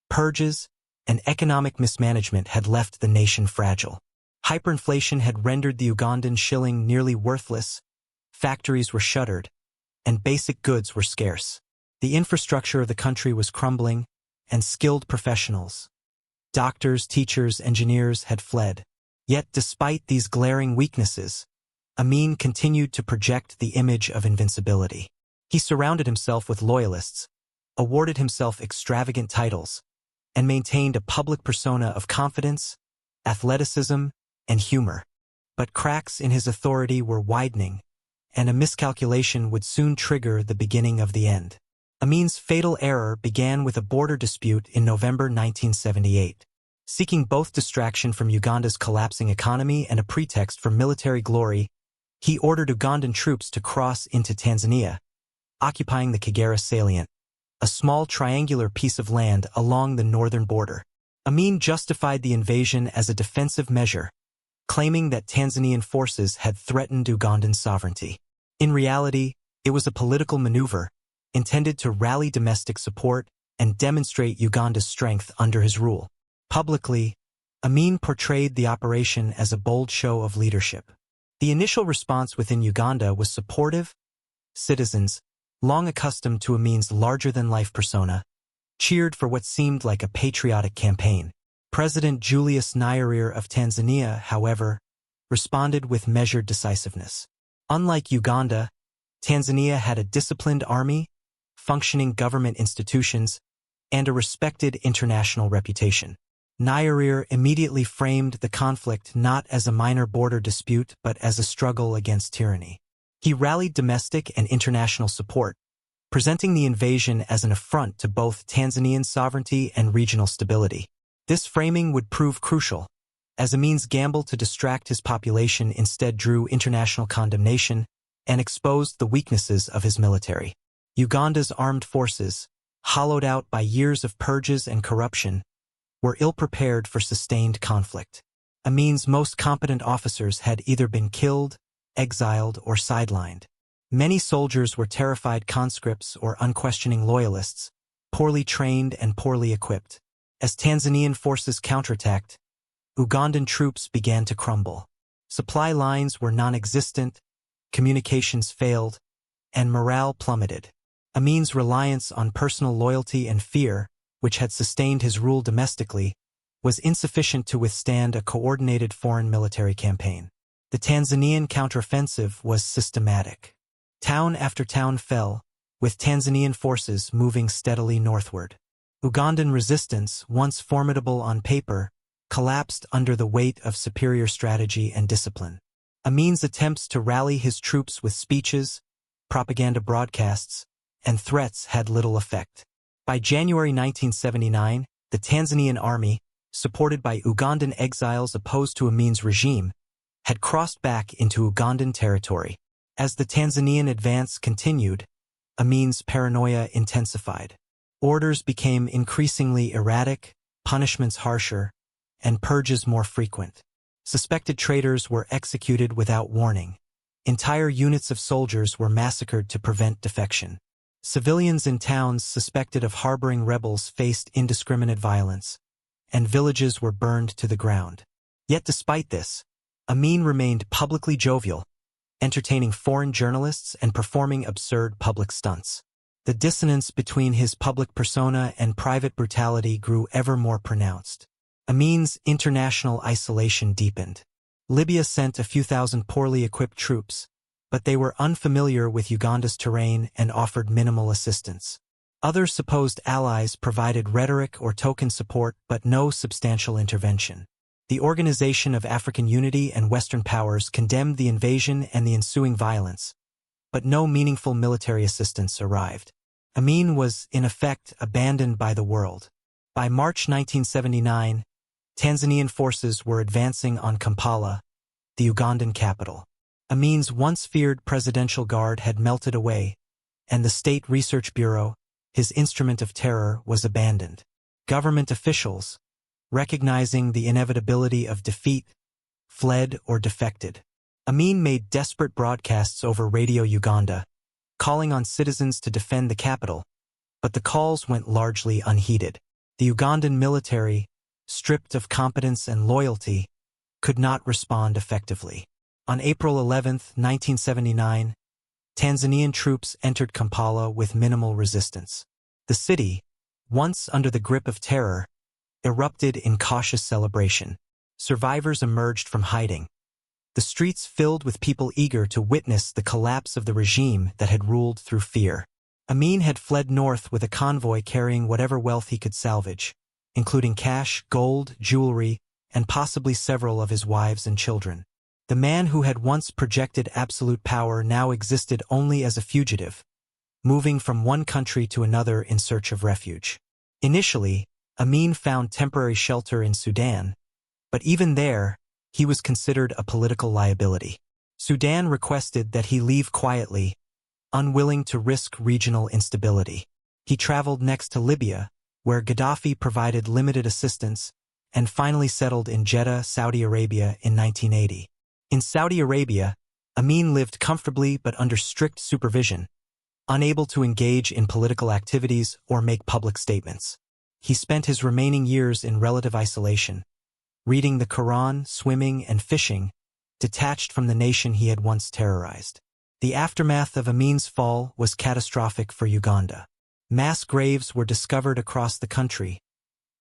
purges, and economic mismanagement had left the nation fragile. Hyperinflation had rendered the Ugandan shilling nearly worthless, factories were shuttered, and basic goods were scarce. The infrastructure of the country was crumbling, and skilled professionals, doctors, teachers, engineers had fled. Yet despite these glaring weaknesses, Amin continued to project the image of invincibility. He surrounded himself with loyalists, awarded himself extravagant titles, and maintained a public persona of confidence, athleticism, and humor. But cracks in his authority were widening, and a miscalculation would soon trigger the beginning of the end. Amin's fatal error began with a border dispute in November 1978. Seeking both distraction from Uganda's collapsing economy and a pretext for military glory, he ordered Ugandan troops to cross into Tanzania, occupying the Kagera salient, a small triangular piece of land along the northern border. Amin justified the invasion as a defensive measure, claiming that Tanzanian forces had threatened Ugandan sovereignty. In reality, it was a political maneuver, intended to rally domestic support and demonstrate Uganda's strength under his rule. Publicly, Amin portrayed the operation as a bold show of leadership. The initial response within Uganda was supportive. Citizens, long accustomed to Amin's larger-than-life persona, cheered for what seemed like a patriotic campaign. President Julius Nyerere of Tanzania, however, responded with measured decisiveness. Unlike Uganda, Tanzania had a disciplined army, functioning government institutions, and a respected international reputation. Nyerere immediately framed the conflict not as a minor border dispute but as a struggle against tyranny. He rallied domestic and international support, presenting the invasion as an affront to both Tanzanian sovereignty and regional stability. This framing would prove crucial, as Amin's gamble to distract his population instead drew international condemnation and exposed the weaknesses of his military. Uganda's armed forces, hollowed out by years of purges and corruption, were ill-prepared for sustained conflict. Amin's most competent officers had either been killed, exiled, or sidelined. Many soldiers were terrified conscripts or unquestioning loyalists, poorly trained and poorly equipped. As Tanzanian forces counterattacked, Ugandan troops began to crumble. Supply lines were non-existent, communications failed, and morale plummeted. Amin's reliance on personal loyalty and fear, which had sustained his rule domestically, was insufficient to withstand a coordinated foreign military campaign. The Tanzanian counteroffensive was systematic. Town after town fell, with Tanzanian forces moving steadily northward. Ugandan resistance, once formidable on paper, collapsed under the weight of superior strategy and discipline. Amin's attempts to rally his troops with speeches, propaganda broadcasts, and threats had little effect. By January 1979, the Tanzanian army, supported by Ugandan exiles opposed to Amin's regime, had crossed back into Ugandan territory. As the Tanzanian advance continued, Amin's paranoia intensified. Orders became increasingly erratic, punishments harsher, and purges more frequent. Suspected traitors were executed without warning. Entire units of soldiers were massacred to prevent defection. Civilians in towns suspected of harboring rebels faced indiscriminate violence, and villages were burned to the ground. Yet despite this, Amin remained publicly jovial, entertaining foreign journalists and performing absurd public stunts. The dissonance between his public persona and private brutality grew ever more pronounced. Amin's international isolation deepened. Libya sent a few thousand poorly equipped troops, but they were unfamiliar with Uganda's terrain and offered minimal assistance. Other supposed allies provided rhetoric or token support but no substantial intervention. The Organization of African Unity and Western powers condemned the invasion and the ensuing violence, but no meaningful military assistance arrived. Amin was, in effect, abandoned by the world. By March 1979, Tanzanian forces were advancing on Kampala, the Ugandan capital. Amin's once feared presidential guard had melted away, and the State Research Bureau, his instrument of terror, was abandoned. Government officials, recognizing the inevitability of defeat, fled or defected. Amin made desperate broadcasts over Radio Uganda, calling on citizens to defend the capital, but the calls went largely unheeded. The Ugandan military, stripped of competence and loyalty, could not respond effectively. On April 11, 1979, Tanzanian troops entered Kampala with minimal resistance. The city, once under the grip of terror, erupted in cautious celebration. Survivors emerged from hiding, the streets filled with people eager to witness the collapse of the regime that had ruled through fear. Amin had fled north with a convoy carrying whatever wealth he could salvage, including cash, gold, jewelry, and possibly several of his wives and children. The man who had once projected absolute power now existed only as a fugitive, moving from one country to another in search of refuge. Initially, Amin found temporary shelter in Sudan, but even there, he was considered a political liability. Sudan requested that he leave quietly, unwilling to risk regional instability. He traveled next to Libya, where Gaddafi provided limited assistance, and finally settled in Jeddah, Saudi Arabia in 1980. In Saudi Arabia, Amin lived comfortably but under strict supervision, unable to engage in political activities or make public statements. He spent his remaining years in relative isolation, reading the Quran, swimming, and fishing, detached from the nation he had once terrorized. The aftermath of Amin's fall was catastrophic for Uganda. Mass graves were discovered across the country,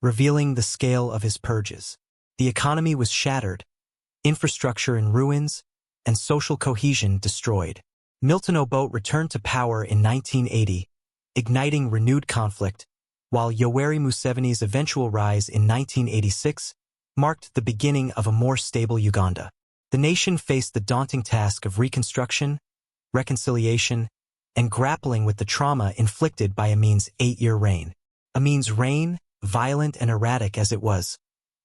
revealing the scale of his purges. The economy was shattered, infrastructure in ruins, and social cohesion destroyed. Milton Obote returned to power in 1980, igniting renewed conflict, while Yoweri Museveni's eventual rise in 1986 marked the beginning of a more stable Uganda. The nation faced the daunting task of reconstruction, reconciliation, and grappling with the trauma inflicted by Amin's 8-year reign. Amin's reign, violent and erratic as it was,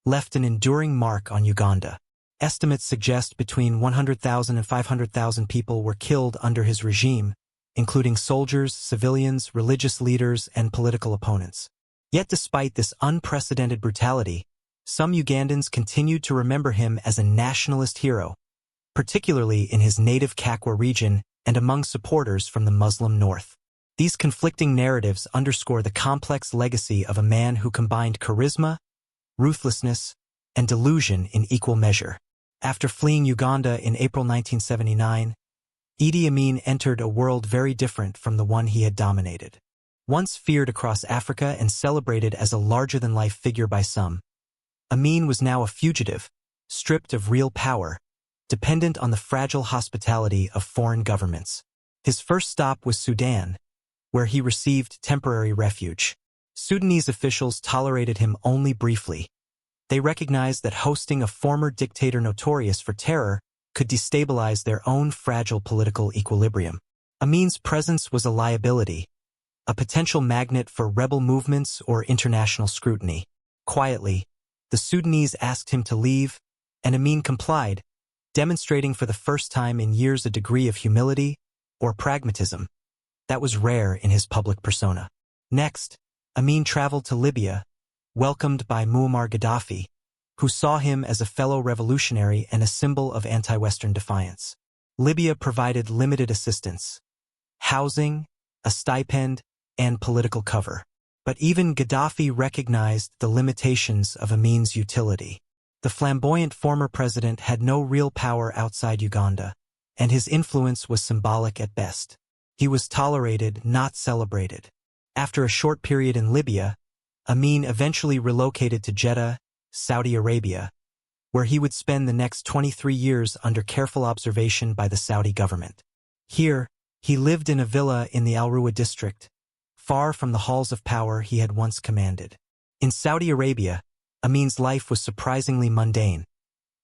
left an enduring mark on Uganda. Estimates suggest between 100,000 and 500,000 people were killed under his regime, including soldiers, civilians, religious leaders, and political opponents. Yet despite this unprecedented brutality, some Ugandans continued to remember him as a nationalist hero, particularly in his native Kakwa region and among supporters from the Muslim North. These conflicting narratives underscore the complex legacy of a man who combined charisma, ruthlessness, and delusion in equal measure. After fleeing Uganda in April 1979, Idi Amin entered a world very different from the one he had dominated. Once feared across Africa and celebrated as a larger-than-life figure by some, Amin was now a fugitive, stripped of real power, dependent on the fragile hospitality of foreign governments. His first stop was Sudan, where he received temporary refuge. Sudanese officials tolerated him only briefly. They recognized that hosting a former dictator notorious for terror could destabilize their own fragile political equilibrium. Amin's presence was a liability, a potential magnet for rebel movements or international scrutiny. Quietly, the Sudanese asked him to leave, and Amin complied, demonstrating for the first time in years a degree of humility or pragmatism that was rare in his public persona. Next, Amin traveled to Libya, welcomed by Muammar Gaddafi, who saw him as a fellow revolutionary and a symbol of anti-Western defiance. Libya provided limited assistance, housing, a stipend, and political cover. But even Gaddafi recognized the limitations of Amin's utility. The flamboyant former president had no real power outside Uganda, and his influence was symbolic at best. He was tolerated, not celebrated. After a short period in Libya, Amin eventually relocated to Jeddah, Saudi Arabia, where he would spend the next 23 years under careful observation by the Saudi government. Here, he lived in a villa in the Al Ruwa district, far from the halls of power he had once commanded. In Saudi Arabia, Amin's life was surprisingly mundane,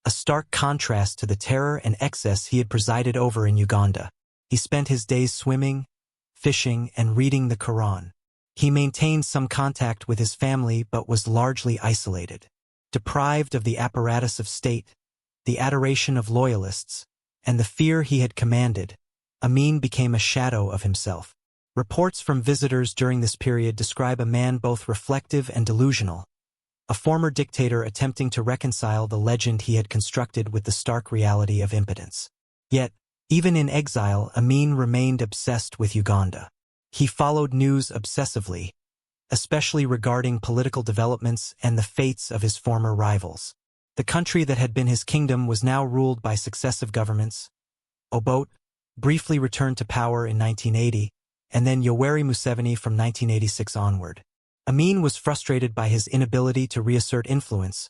a stark contrast to the terror and excess he had presided over in Uganda. He spent his days swimming, fishing, and reading the Quran. He maintained some contact with his family but was largely isolated. Deprived of the apparatus of state, the adoration of loyalists, and the fear he had commanded, Amin became a shadow of himself. Reports from visitors during this period describe a man both reflective and delusional, a former dictator attempting to reconcile the legend he had constructed with the stark reality of impotence. Yet, even in exile, Amin remained obsessed with Uganda. He followed news obsessively, especially regarding political developments and the fates of his former rivals. The country that had been his kingdom was now ruled by successive governments. Obote briefly returned to power in 1980, and then Yoweri Museveni from 1986 onward. Amin was frustrated by his inability to reassert influence,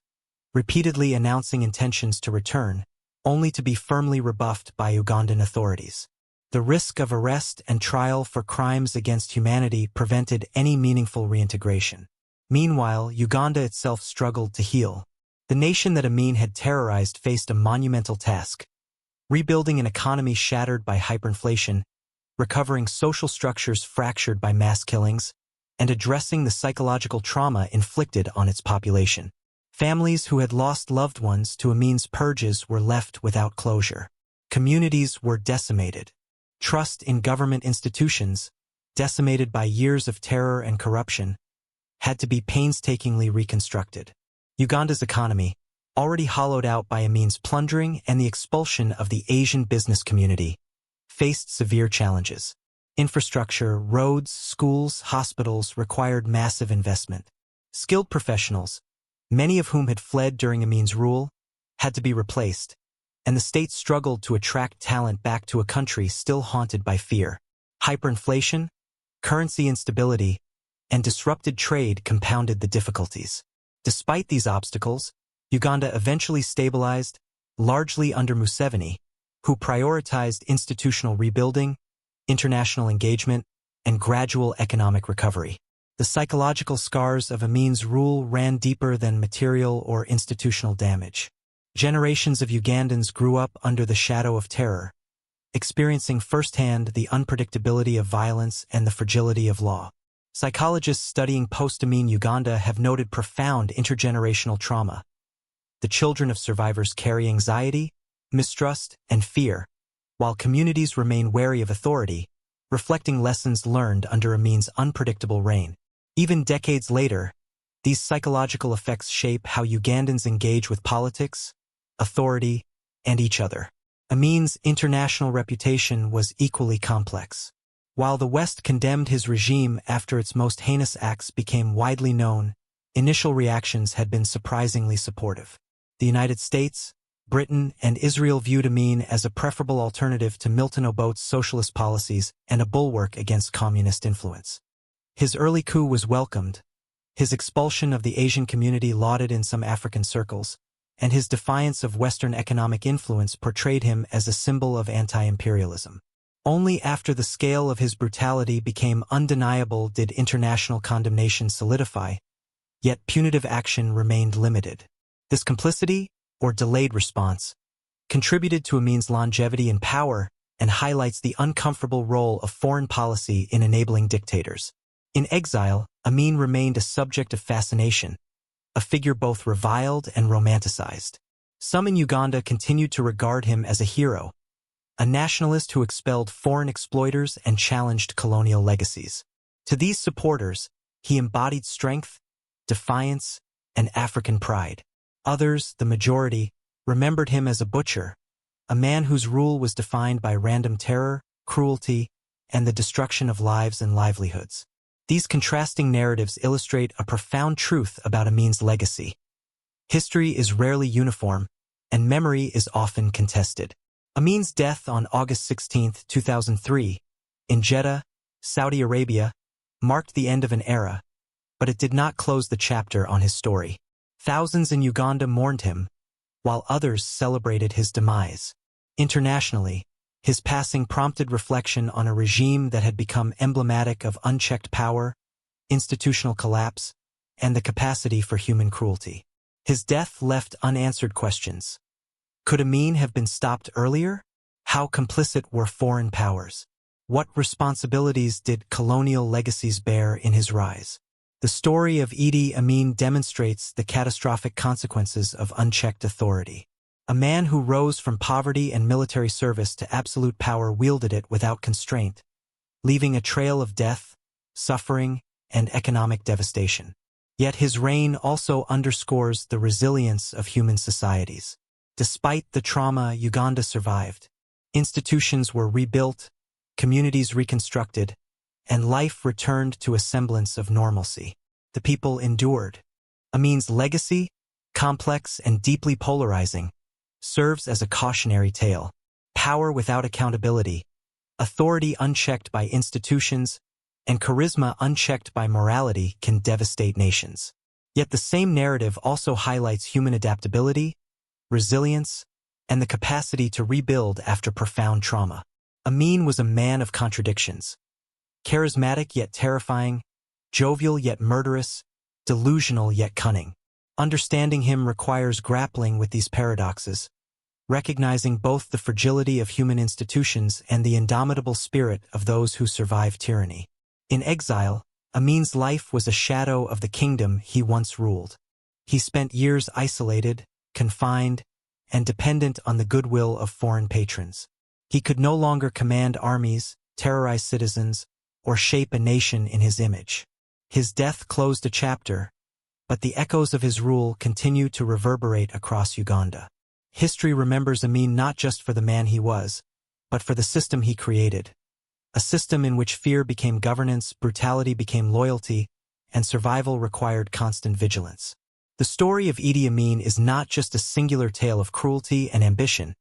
repeatedly announcing intentions to return, only to be firmly rebuffed by Ugandan authorities. The risk of arrest and trial for crimes against humanity prevented any meaningful reintegration. Meanwhile, Uganda itself struggled to heal. The nation that Amin had terrorized faced a monumental task: rebuilding an economy shattered by hyperinflation, recovering social structures fractured by mass killings, and addressing the psychological trauma inflicted on its population. Families who had lost loved ones to Amin's purges were left without closure. Communities were decimated. Trust in government institutions, decimated by years of terror and corruption, had to be painstakingly reconstructed. Uganda's economy, already hollowed out by Amin's plundering and the expulsion of the Asian business community, faced severe challenges. Infrastructure, roads, schools, hospitals required massive investment. Skilled professionals, many of whom had fled during Amin's rule, had to be replaced, and the state struggled to attract talent back to a country still haunted by fear. Hyperinflation, currency instability, and disrupted trade compounded the difficulties. Despite these obstacles, Uganda eventually stabilized, largely under Museveni, who prioritized institutional rebuilding, international engagement, and gradual economic recovery. The psychological scars of Amin's rule ran deeper than material or institutional damage. Generations of Ugandans grew up under the shadow of terror, experiencing firsthand the unpredictability of violence and the fragility of law. Psychologists studying post-Amin Uganda have noted profound intergenerational trauma. The children of survivors carry anxiety, mistrust, and fear, while communities remain wary of authority, reflecting lessons learned under Amin's unpredictable reign. Even decades later, these psychological effects shape how Ugandans engage with politics, authority, and each other. Amin's international reputation was equally complex. While the West condemned his regime after its most heinous acts became widely known, initial reactions had been surprisingly supportive. The United States, Britain, and Israel viewed Amin as a preferable alternative to Milton Obote's socialist policies and a bulwark against communist influence. His early coup was welcomed, his expulsion of the Asian community lauded in some African circles, and his defiance of Western economic influence portrayed him as a symbol of anti-imperialism. Only after the scale of his brutality became undeniable did international condemnation solidify, yet punitive action remained limited. This complicity, or delayed response, contributed to Amin's longevity in power and highlights the uncomfortable role of foreign policy in enabling dictators. In exile, Amin remained a subject of fascination, a figure both reviled and romanticized. Some in Uganda continued to regard him as a hero, a nationalist who expelled foreign exploiters and challenged colonial legacies. To these supporters, he embodied strength, defiance, and African pride. Others, the majority, remembered him as a butcher, a man whose rule was defined by random terror, cruelty, and the destruction of lives and livelihoods. These contrasting narratives illustrate a profound truth about Amin's legacy. History is rarely uniform, and memory is often contested. Amin's death on August 16, 2003, in Jeddah, Saudi Arabia, marked the end of an era, but it did not close the chapter on his story. Thousands in Uganda mourned him, while others celebrated his demise. Internationally, his passing prompted reflection on a regime that had become emblematic of unchecked power, institutional collapse, and the capacity for human cruelty. His death left unanswered questions. Could Amin have been stopped earlier? How complicit were foreign powers? What responsibilities did colonial legacies bear in his rise? The story of Idi Amin demonstrates the catastrophic consequences of unchecked authority. A man who rose from poverty and military service to absolute power wielded it without constraint, leaving a trail of death, suffering, and economic devastation. Yet his reign also underscores the resilience of human societies. Despite the trauma, Uganda survived. Institutions were rebuilt, communities reconstructed, and life returned to a semblance of normalcy. The people endured. Amin's legacy, complex and deeply polarizing, serves as a cautionary tale. Power without accountability, authority unchecked by institutions, and charisma unchecked by morality can devastate nations. Yet the same narrative also highlights human adaptability, resilience, and the capacity to rebuild after profound trauma. Amin was a man of contradictions. Charismatic yet terrifying, jovial yet murderous, delusional yet cunning. Understanding him requires grappling with these paradoxes, recognizing both the fragility of human institutions and the indomitable spirit of those who survive tyranny. In exile, Amin's life was a shadow of the kingdom he once ruled. He spent years isolated, confined, and dependent on the goodwill of foreign patrons. He could no longer command armies, terrorize citizens, or shape a nation in his image. His death closed a chapter, but the echoes of his rule continue to reverberate across Uganda. History remembers Amin not just for the man he was, but for the system he created. A system in which fear became governance, brutality became loyalty, and survival required constant vigilance. The story of Idi Amin is not just a singular tale of cruelty and ambition.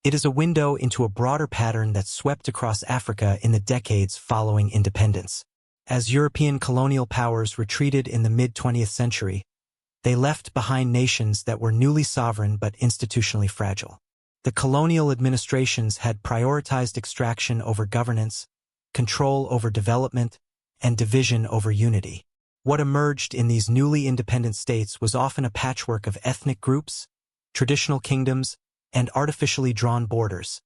It is a window into a broader pattern that swept across Africa in the decades following independence. As European colonial powers retreated in the mid-20th century, they left behind nations that were newly sovereign but institutionally fragile. The colonial administrations had prioritized extraction over governance, control over development, and division over unity. What emerged in these newly independent states was often a patchwork of ethnic groups, traditional kingdoms, and artificially drawn borders,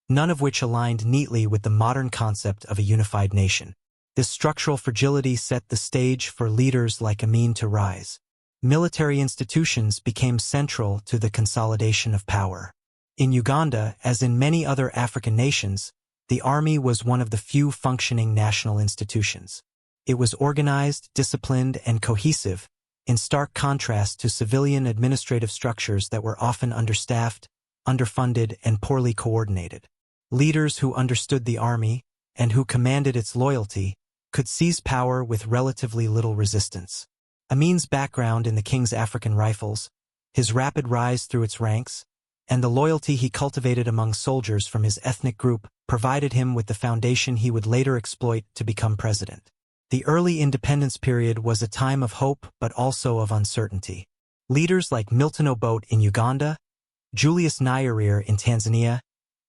none of which aligned neatly with the modern concept of a unified nation. This structural fragility set the stage for leaders like Amin to rise. Military institutions became central to the consolidation of power. In Uganda, as in many other African nations, the army was one of the few functioning national institutions. It was organized, disciplined, and cohesive, in stark contrast to civilian administrative structures that were often understaffed, underfunded, and poorly coordinated. Leaders who understood the army, and who commanded its loyalty, could seize power with relatively little resistance. Amin's background in the King's African Rifles, his rapid rise through its ranks, and the loyalty he cultivated among soldiers from his ethnic group provided him with the foundation he would later exploit to become president. The early independence period was a time of hope but also of uncertainty. Leaders like Milton Obote in Uganda, Julius Nyerere in Tanzania,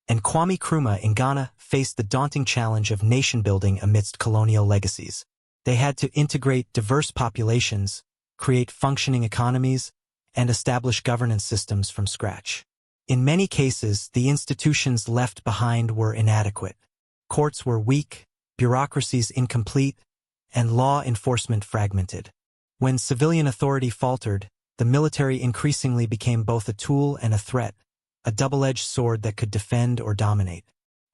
and Kwame Nkrumah in Ghana faced the daunting challenge of nation-building amidst colonial legacies. They had to integrate diverse populations, create functioning economies, and establish governance systems from scratch. In many cases, the institutions left behind were inadequate. Courts were weak, bureaucracies incomplete, and law enforcement fragmented. When civilian authority faltered, the military increasingly became both a tool and a threat, a double-edged sword that could defend or dominate.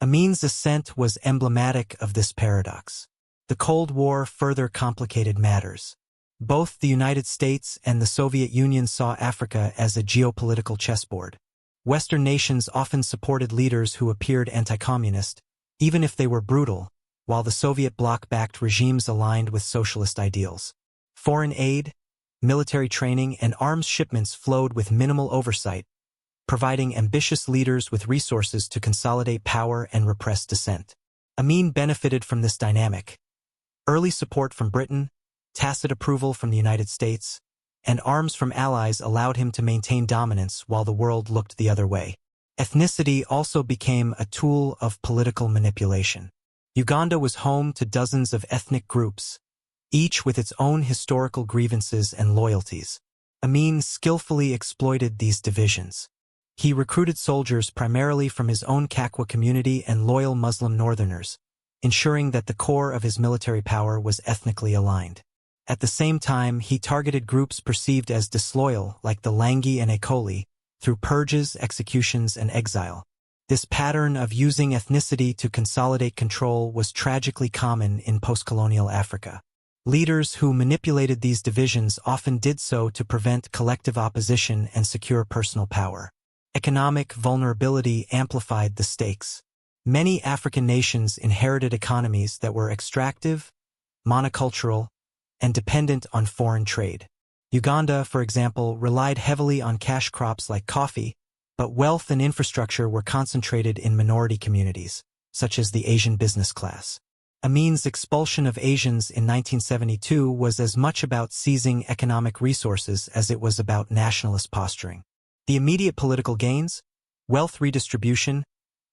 Amin's ascent was emblematic of this paradox. The Cold War further complicated matters. Both the United States and the Soviet Union saw Africa as a geopolitical chessboard. Western nations often supported leaders who appeared anti-communist, even if they were brutal, while the Soviet bloc backed regimes aligned with socialist ideals. Foreign aid, military training, and arms shipments flowed with minimal oversight, providing ambitious leaders with resources to consolidate power and repress dissent. Amin benefited from this dynamic. Early support from Britain, tacit approval from the United States, and arms from allies allowed him to maintain dominance while the world looked the other way. Ethnicity also became a tool of political manipulation. Uganda was home to dozens of ethnic groups, each with its own historical grievances and loyalties. Amin skillfully exploited these divisions. He recruited soldiers primarily from his own Kakwa community and loyal Muslim northerners, ensuring that the core of his military power was ethnically aligned. At the same time, he targeted groups perceived as disloyal, like the Langi and Ekoli, through purges, executions, and exile. This pattern of using ethnicity to consolidate control was tragically common in post-colonial Africa. Leaders who manipulated these divisions often did so to prevent collective opposition and secure personal power. Economic vulnerability amplified the stakes. Many African nations inherited economies that were extractive, monocultural, and dependent on foreign trade. Uganda, for example, relied heavily on cash crops like coffee, but wealth and infrastructure were concentrated in minority communities, such as the Asian business class. Amin's expulsion of Asians in 1972 was as much about seizing economic resources as it was about nationalist posturing. The immediate political gains, wealth redistribution,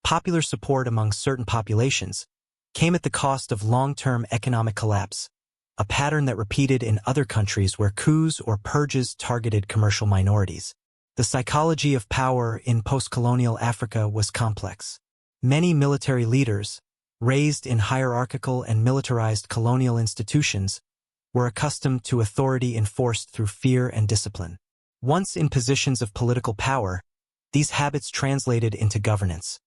popular support among certain populations, came at the cost of long-term economic collapse, a pattern that repeated in other countries where coups or purges targeted commercial minorities. The psychology of power in post-colonial Africa was complex. Many military leaders, raised in hierarchical and militarized colonial institutions, were accustomed to authority enforced through fear and discipline. Once in positions of political power, these habits translated into governance.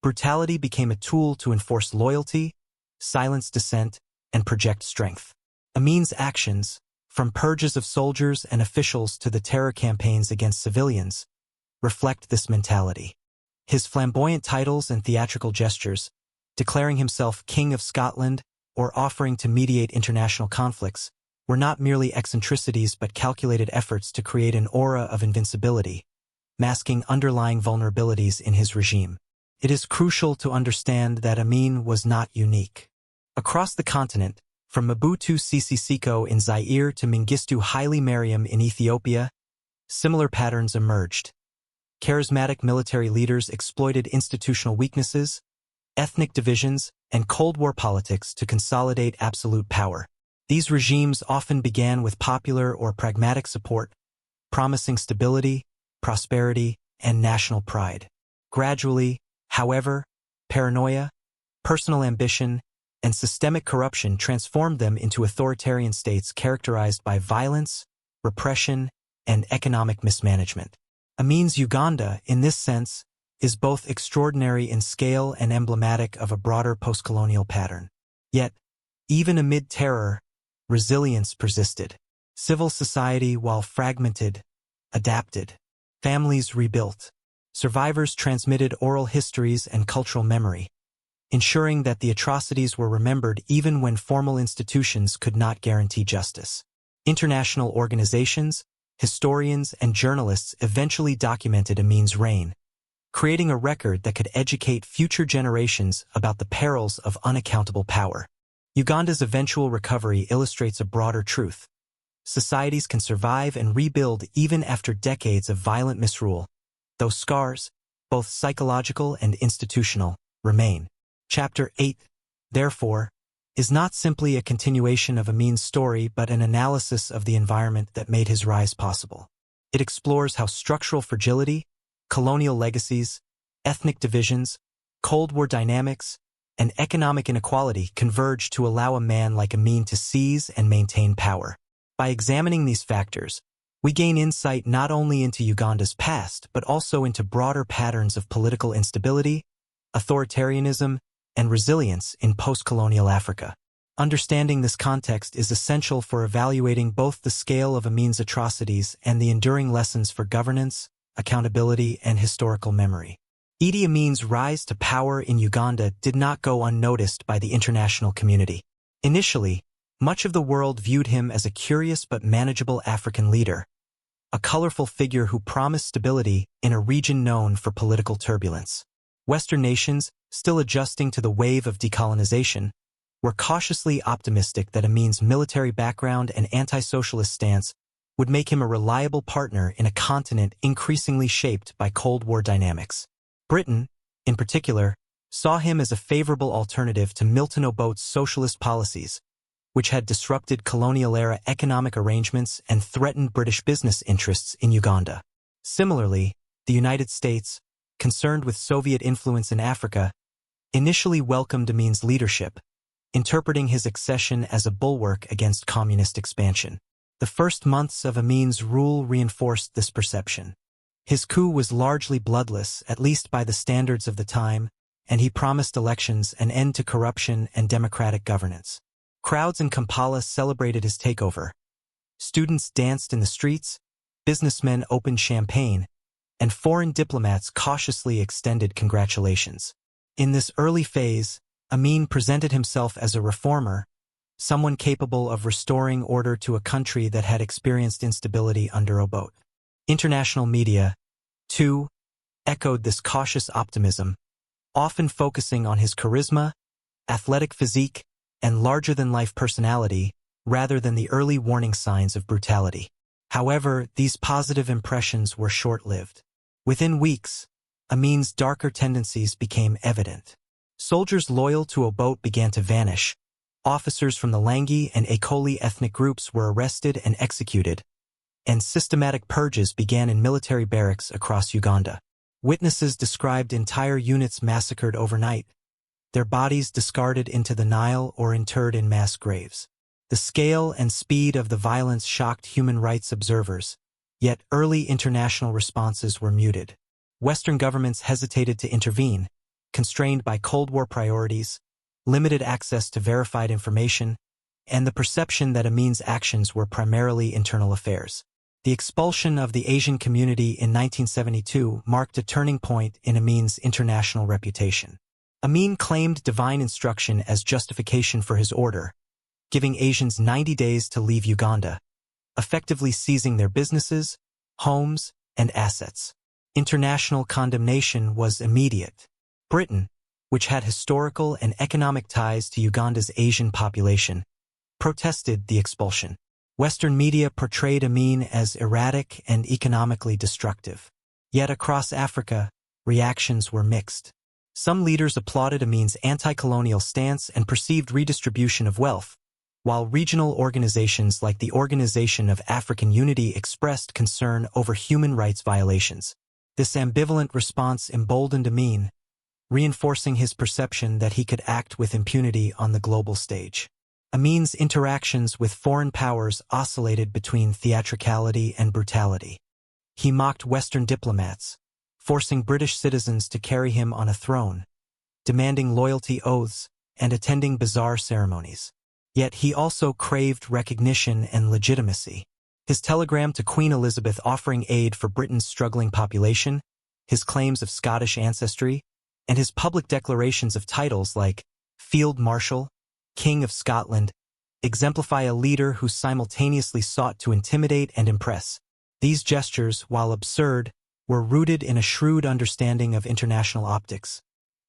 Brutality became a tool to enforce loyalty, silence dissent, and project strength. Amin's actions, from purges of soldiers and officials to the terror campaigns against civilians, reflect this mentality. His flamboyant titles and theatrical gestures, declaring himself King of Scotland or offering to mediate international conflicts, were not merely eccentricities but calculated efforts to create an aura of invincibility, masking underlying vulnerabilities in his regime. It is crucial to understand that Amin was not unique. Across the continent, from Mobutu Sese Seko in Zaire to Mengistu Haile Mariam in Ethiopia, similar patterns emerged. Charismatic military leaders exploited institutional weaknesses, ethnic divisions, and Cold War politics to consolidate absolute power. These regimes often began with popular or pragmatic support, promising stability, prosperity, and national pride. Gradually, however, paranoia, personal ambition, and systemic corruption transformed them into authoritarian states characterized by violence, repression, and economic mismanagement. Amin's Uganda, in this sense, is both extraordinary in scale and emblematic of a broader post-colonial pattern. Yet, even amid terror, resilience persisted. Civil society, while fragmented, adapted. Families rebuilt. Survivors transmitted oral histories and cultural memory, ensuring that the atrocities were remembered even when formal institutions could not guarantee justice. International organizations, historians, and journalists eventually documented Amin's reign, creating a record that could educate future generations about the perils of unaccountable power. Uganda's eventual recovery illustrates a broader truth. Societies can survive and rebuild even after decades of violent misrule, though scars, both psychological and institutional, remain. Chapter 8, therefore, is not simply a continuation of Amin's story but an analysis of the environment that made his rise possible. It explores how structural fragility, colonial legacies, ethnic divisions, Cold War dynamics, and economic inequality converge to allow a man like Amin to seize and maintain power. By examining these factors, we gain insight not only into Uganda's past but also into broader patterns of political instability, authoritarianism, and resilience in post-colonial Africa. Understanding this context is essential for evaluating both the scale of Amin's atrocities and the enduring lessons for governance, accountability, and historical memory. Idi Amin's rise to power in Uganda did not go unnoticed by the international community. Initially, much of the world viewed him as a curious but manageable African leader, a colorful figure who promised stability in a region known for political turbulence. Western nations, still adjusting to the wave of decolonization, were cautiously optimistic that Amin's military background and anti-socialist stance would make him a reliable partner in a continent increasingly shaped by Cold War dynamics. Britain, in particular, saw him as a favorable alternative to Milton Obote's socialist policies, which had disrupted colonial-era economic arrangements and threatened British business interests in Uganda. Similarly, the United States, concerned with Soviet influence in Africa, initially welcomed Amin's leadership, interpreting his accession as a bulwark against communist expansion. The first months of Amin's rule reinforced this perception. His coup was largely bloodless, at least by the standards of the time, and he promised elections an end to corruption and democratic governance. Crowds in Kampala celebrated his takeover. Students danced in the streets, businessmen opened champagne, and foreign diplomats cautiously extended congratulations. In this early phase, Amin presented himself as a reformer, someone capable of restoring order to a country that had experienced instability under Obote. International media, too, echoed this cautious optimism, often focusing on his charisma, athletic physique, and larger-than-life personality, rather than the early warning signs of brutality. However, these positive impressions were short-lived. Within weeks, Amin's darker tendencies became evident. Soldiers loyal to Obote began to vanish. Officers from the Langi and Ekoli ethnic groups were arrested and executed, and systematic purges began in military barracks across Uganda. Witnesses described entire units massacred overnight, their bodies discarded into the Nile or interred in mass graves. The scale and speed of the violence shocked human rights observers, yet early international responses were muted. Western governments hesitated to intervene, constrained by Cold War priorities, limited access to verified information, and the perception that Amin's actions were primarily internal affairs. The expulsion of the Asian community in 1972 marked a turning point in Amin's international reputation. Amin claimed divine instruction as justification for his order, giving Asians 90 days to leave Uganda, effectively seizing their businesses, homes, and assets. International condemnation was immediate. Britain, which had historical and economic ties to Uganda's Asian population, protested the expulsion. Western media portrayed Amin as erratic and economically destructive. Yet across Africa, reactions were mixed. Some leaders applauded Amin's anti-colonial stance and perceived redistribution of wealth, while regional organizations like the Organization of African Unity expressed concern over human rights violations. This ambivalent response emboldened Amin, reinforcing his perception that he could act with impunity on the global stage. Amin's interactions with foreign powers oscillated between theatricality and brutality. He mocked Western diplomats, forcing British citizens to carry him on a throne, demanding loyalty oaths, and attending bizarre ceremonies. Yet he also craved recognition and legitimacy. His telegram to Queen Elizabeth offering aid for Britain's struggling population, his claims of Scottish ancestry, and his public declarations of titles like Field Marshal, King of Scotland, exemplify a leader who simultaneously sought to intimidate and impress. These gestures, while absurd, were rooted in a shrewd understanding of international optics.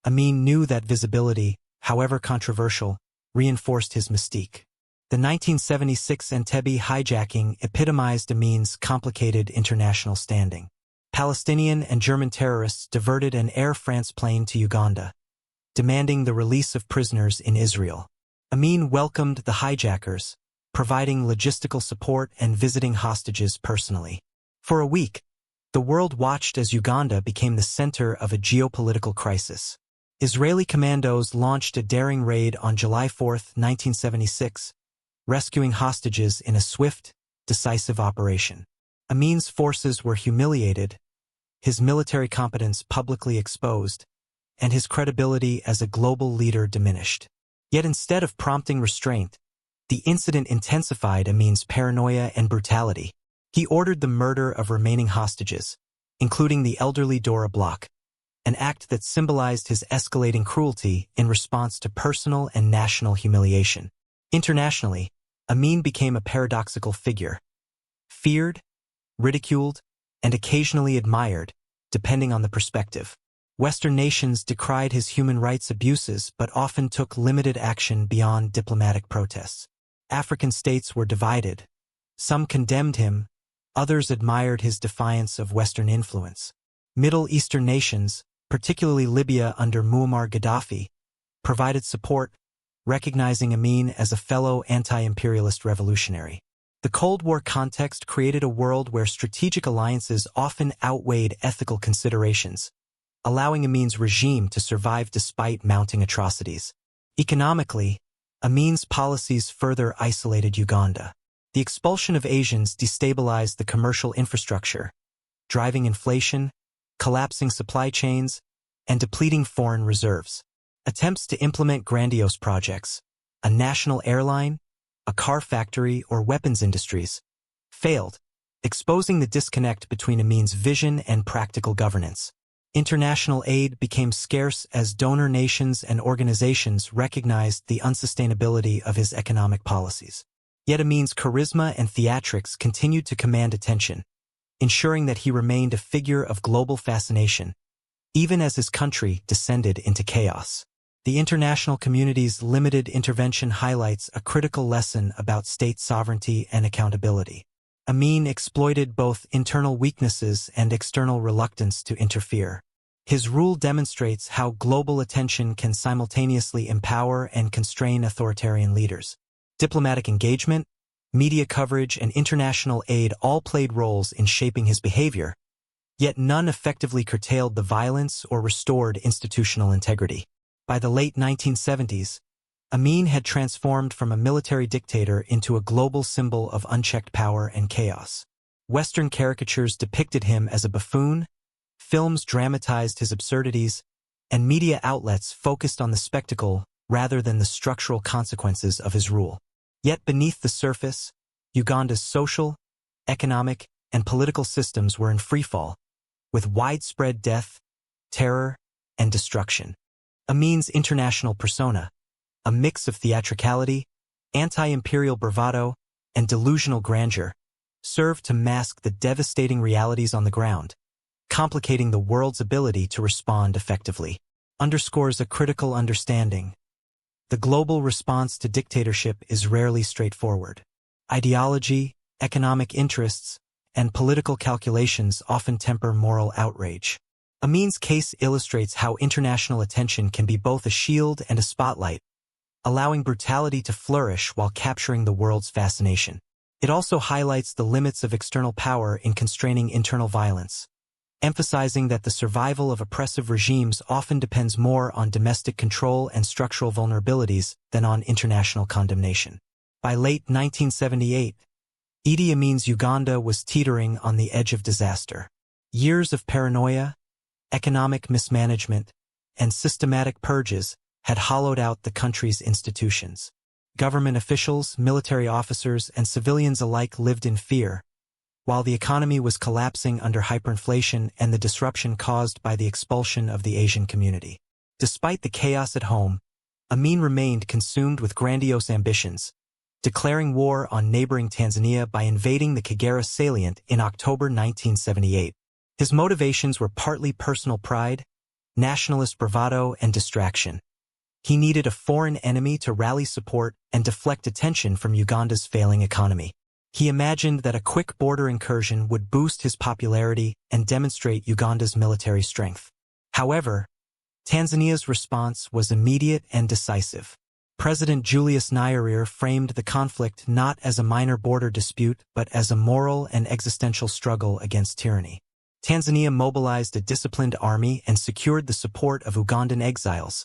Amin knew that visibility, however controversial, reinforced his mystique. The 1976 Entebbe hijacking epitomized Amin's complicated international standing. Palestinian and German terrorists diverted an Air France plane to Uganda, demanding the release of prisoners in Israel. Amin welcomed the hijackers, providing logistical support and visiting hostages personally. For a week, the world watched as Uganda became the center of a geopolitical crisis. Israeli commandos launched a daring raid on July 4, 1976, rescuing hostages in a swift, decisive operation. Amin's forces were humiliated, his military competence publicly exposed, and his credibility as a global leader diminished. Yet instead of prompting restraint, the incident intensified Amin's paranoia and brutality. He ordered the murder of remaining hostages, including the elderly Dora Bloch, an act that symbolized his escalating cruelty in response to personal and national humiliation. Internationally, Amin became a paradoxical figure, feared, ridiculed, and occasionally admired, depending on the perspective. Western nations decried his human rights abuses but often took limited action beyond diplomatic protests. African states were divided. Some condemned him, others admired his defiance of Western influence. Middle Eastern nations, particularly Libya under Muammar Gaddafi, provided support, recognizing Amin as a fellow anti-imperialist revolutionary. The Cold War context created a world where strategic alliances often outweighed ethical considerations, allowing Amin's regime to survive despite mounting atrocities. Economically, Amin's policies further isolated Uganda. The expulsion of Asians destabilized the commercial infrastructure, driving inflation, collapsing supply chains, and depleting foreign reserves. Attempts to implement grandiose projects, a national airline, a car factory, or weapons industries, failed, exposing the disconnect between Amin's vision and practical governance. International aid became scarce as donor nations and organizations recognized the unsustainability of his economic policies. Yet Amin's charisma and theatrics continued to command attention, ensuring that he remained a figure of global fascination, even as his country descended into chaos. The international community's limited intervention highlights a critical lesson about state sovereignty and accountability. Amin exploited both internal weaknesses and external reluctance to interfere. His rule demonstrates how global attention can simultaneously empower and constrain authoritarian leaders. Diplomatic engagement, media coverage, and international aid all played roles in shaping his behavior, yet none effectively curtailed the violence or restored institutional integrity. By the late 1970s, Amin had transformed from a military dictator into a global symbol of unchecked power and chaos. Western caricatures depicted him as a buffoon, films dramatized his absurdities, and media outlets focused on the spectacle rather than the structural consequences of his rule. Yet beneath the surface, Uganda's social, economic, and political systems were in freefall, with widespread death, terror, and destruction. Amin's international persona, a mix of theatricality, anti-imperial bravado, and delusional grandeur, served to mask the devastating realities on the ground, complicating the world's ability to respond effectively. Underscores a critical understanding. The global response to dictatorship is rarely straightforward. Ideology, economic interests, and political calculations often temper moral outrage. Amin's case illustrates how international attention can be both a shield and a spotlight, allowing brutality to flourish while capturing the world's fascination. It also highlights the limits of external power in constraining internal violence, emphasizing that the survival of oppressive regimes often depends more on domestic control and structural vulnerabilities than on international condemnation. By late 1978, Idi Amin's Uganda was teetering on the edge of disaster. Years of paranoia, economic mismanagement, and systematic purges had hollowed out the country's institutions. Government officials, military officers, and civilians alike lived in fear, while the economy was collapsing under hyperinflation and the disruption caused by the expulsion of the Asian community. Despite the chaos at home, Amin remained consumed with grandiose ambitions, declaring war on neighboring Tanzania by invading the Kagera salient in October 1978. His motivations were partly personal pride, nationalist bravado, and distraction. He needed a foreign enemy to rally support and deflect attention from Uganda's failing economy. He imagined that a quick border incursion would boost his popularity and demonstrate Uganda's military strength. However, Tanzania's response was immediate and decisive. President Julius Nyerere framed the conflict not as a minor border dispute but as a moral and existential struggle against tyranny. Tanzania mobilized a disciplined army and secured the support of Ugandan exiles,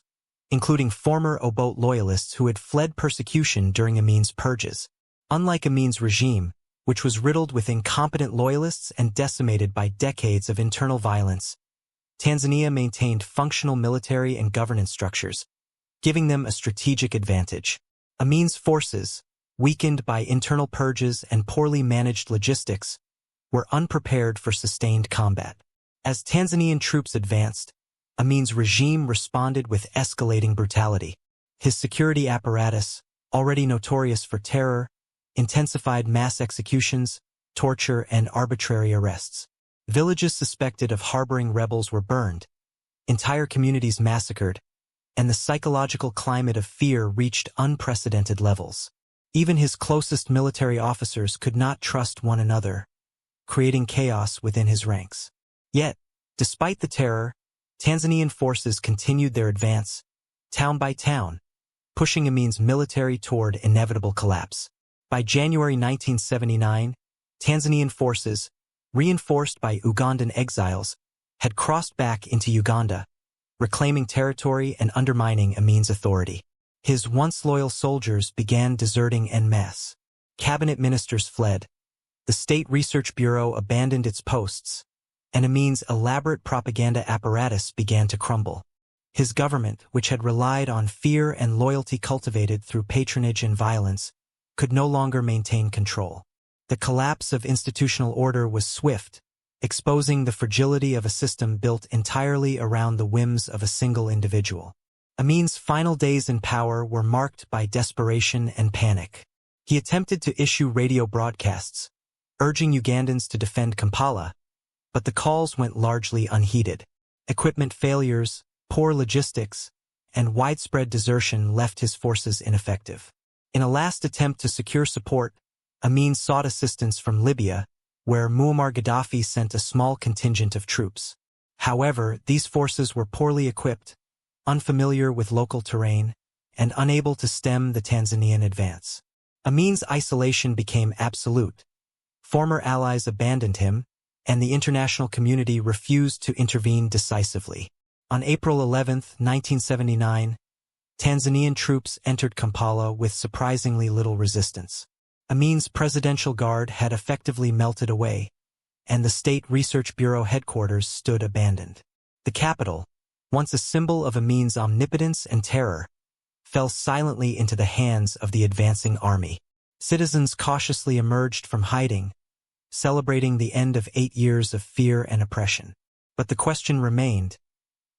including former Obote loyalists who had fled persecution during Amin's purges. Unlike Amin's regime, which was riddled with incompetent loyalists and decimated by decades of internal violence, Tanzania maintained functional military and governance structures, giving them a strategic advantage. Amin's forces, weakened by internal purges and poorly managed logistics, were unprepared for sustained combat. As Tanzanian troops advanced, Amin's regime responded with escalating brutality. His security apparatus, already notorious for terror, intensified mass executions, torture, and arbitrary arrests. Villages suspected of harboring rebels were burned, entire communities massacred, and the psychological climate of fear reached unprecedented levels. Even his closest military officers could not trust one another, creating chaos within his ranks. Yet, despite the terror, Tanzanian forces continued their advance, town by town, pushing Amin's military toward inevitable collapse. By January 1979, Tanzanian forces, reinforced by Ugandan exiles, had crossed back into Uganda, reclaiming territory and undermining Amin's authority. His once loyal soldiers began deserting en masse. Cabinet ministers fled. The State Research Bureau abandoned its posts, and Amin's elaborate propaganda apparatus began to crumble. His government, which had relied on fear and loyalty cultivated through patronage and violence, could no longer maintain control. The collapse of institutional order was swift, exposing the fragility of a system built entirely around the whims of a single individual. Amin's final days in power were marked by desperation and panic. He attempted to issue radio broadcasts, urging Ugandans to defend Kampala, but the calls went largely unheeded. Equipment failures, poor logistics, and widespread desertion left his forces ineffective. In a last attempt to secure support, Amin sought assistance from Libya, where Muammar Gaddafi sent a small contingent of troops. However, these forces were poorly equipped, unfamiliar with local terrain, and unable to stem the Tanzanian advance. Amin's isolation became absolute. Former allies abandoned him, and the international community refused to intervene decisively. On April 11, 1979, Tanzanian troops entered Kampala with surprisingly little resistance. Amin's presidential guard had effectively melted away, and the State Research Bureau headquarters stood abandoned. The capital, once a symbol of Amin's omnipotence and terror, fell silently into the hands of the advancing army. Citizens cautiously emerged from hiding, celebrating the end of 8 years of fear and oppression. But the question remained,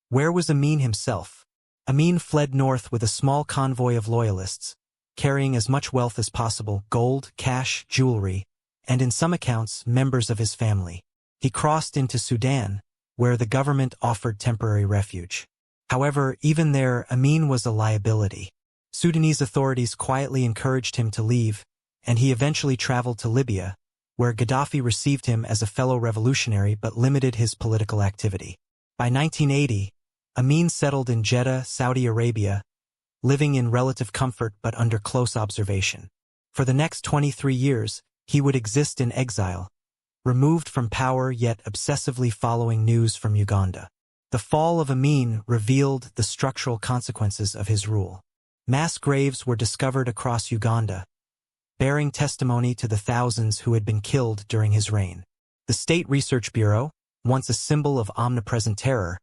where was Amin himself? Amin fled north with a small convoy of loyalists, carrying as much wealth as possible, gold, cash, jewelry, and in some accounts, members of his family. He crossed into Sudan, where the government offered temporary refuge. However, even there, Amin was a liability. Sudanese authorities quietly encouraged him to leave, and he eventually traveled to Libya, where Gaddafi received him as a fellow revolutionary but limited his political activity. By 1980, Amin settled in Jeddah, Saudi Arabia, living in relative comfort but under close observation. For the next 23 years, he would exist in exile, removed from power yet obsessively following news from Uganda. The fall of Amin revealed the structural consequences of his rule. Mass graves were discovered across Uganda, bearing testimony to the thousands who had been killed during his reign. The State Research Bureau, once a symbol of omnipresent terror,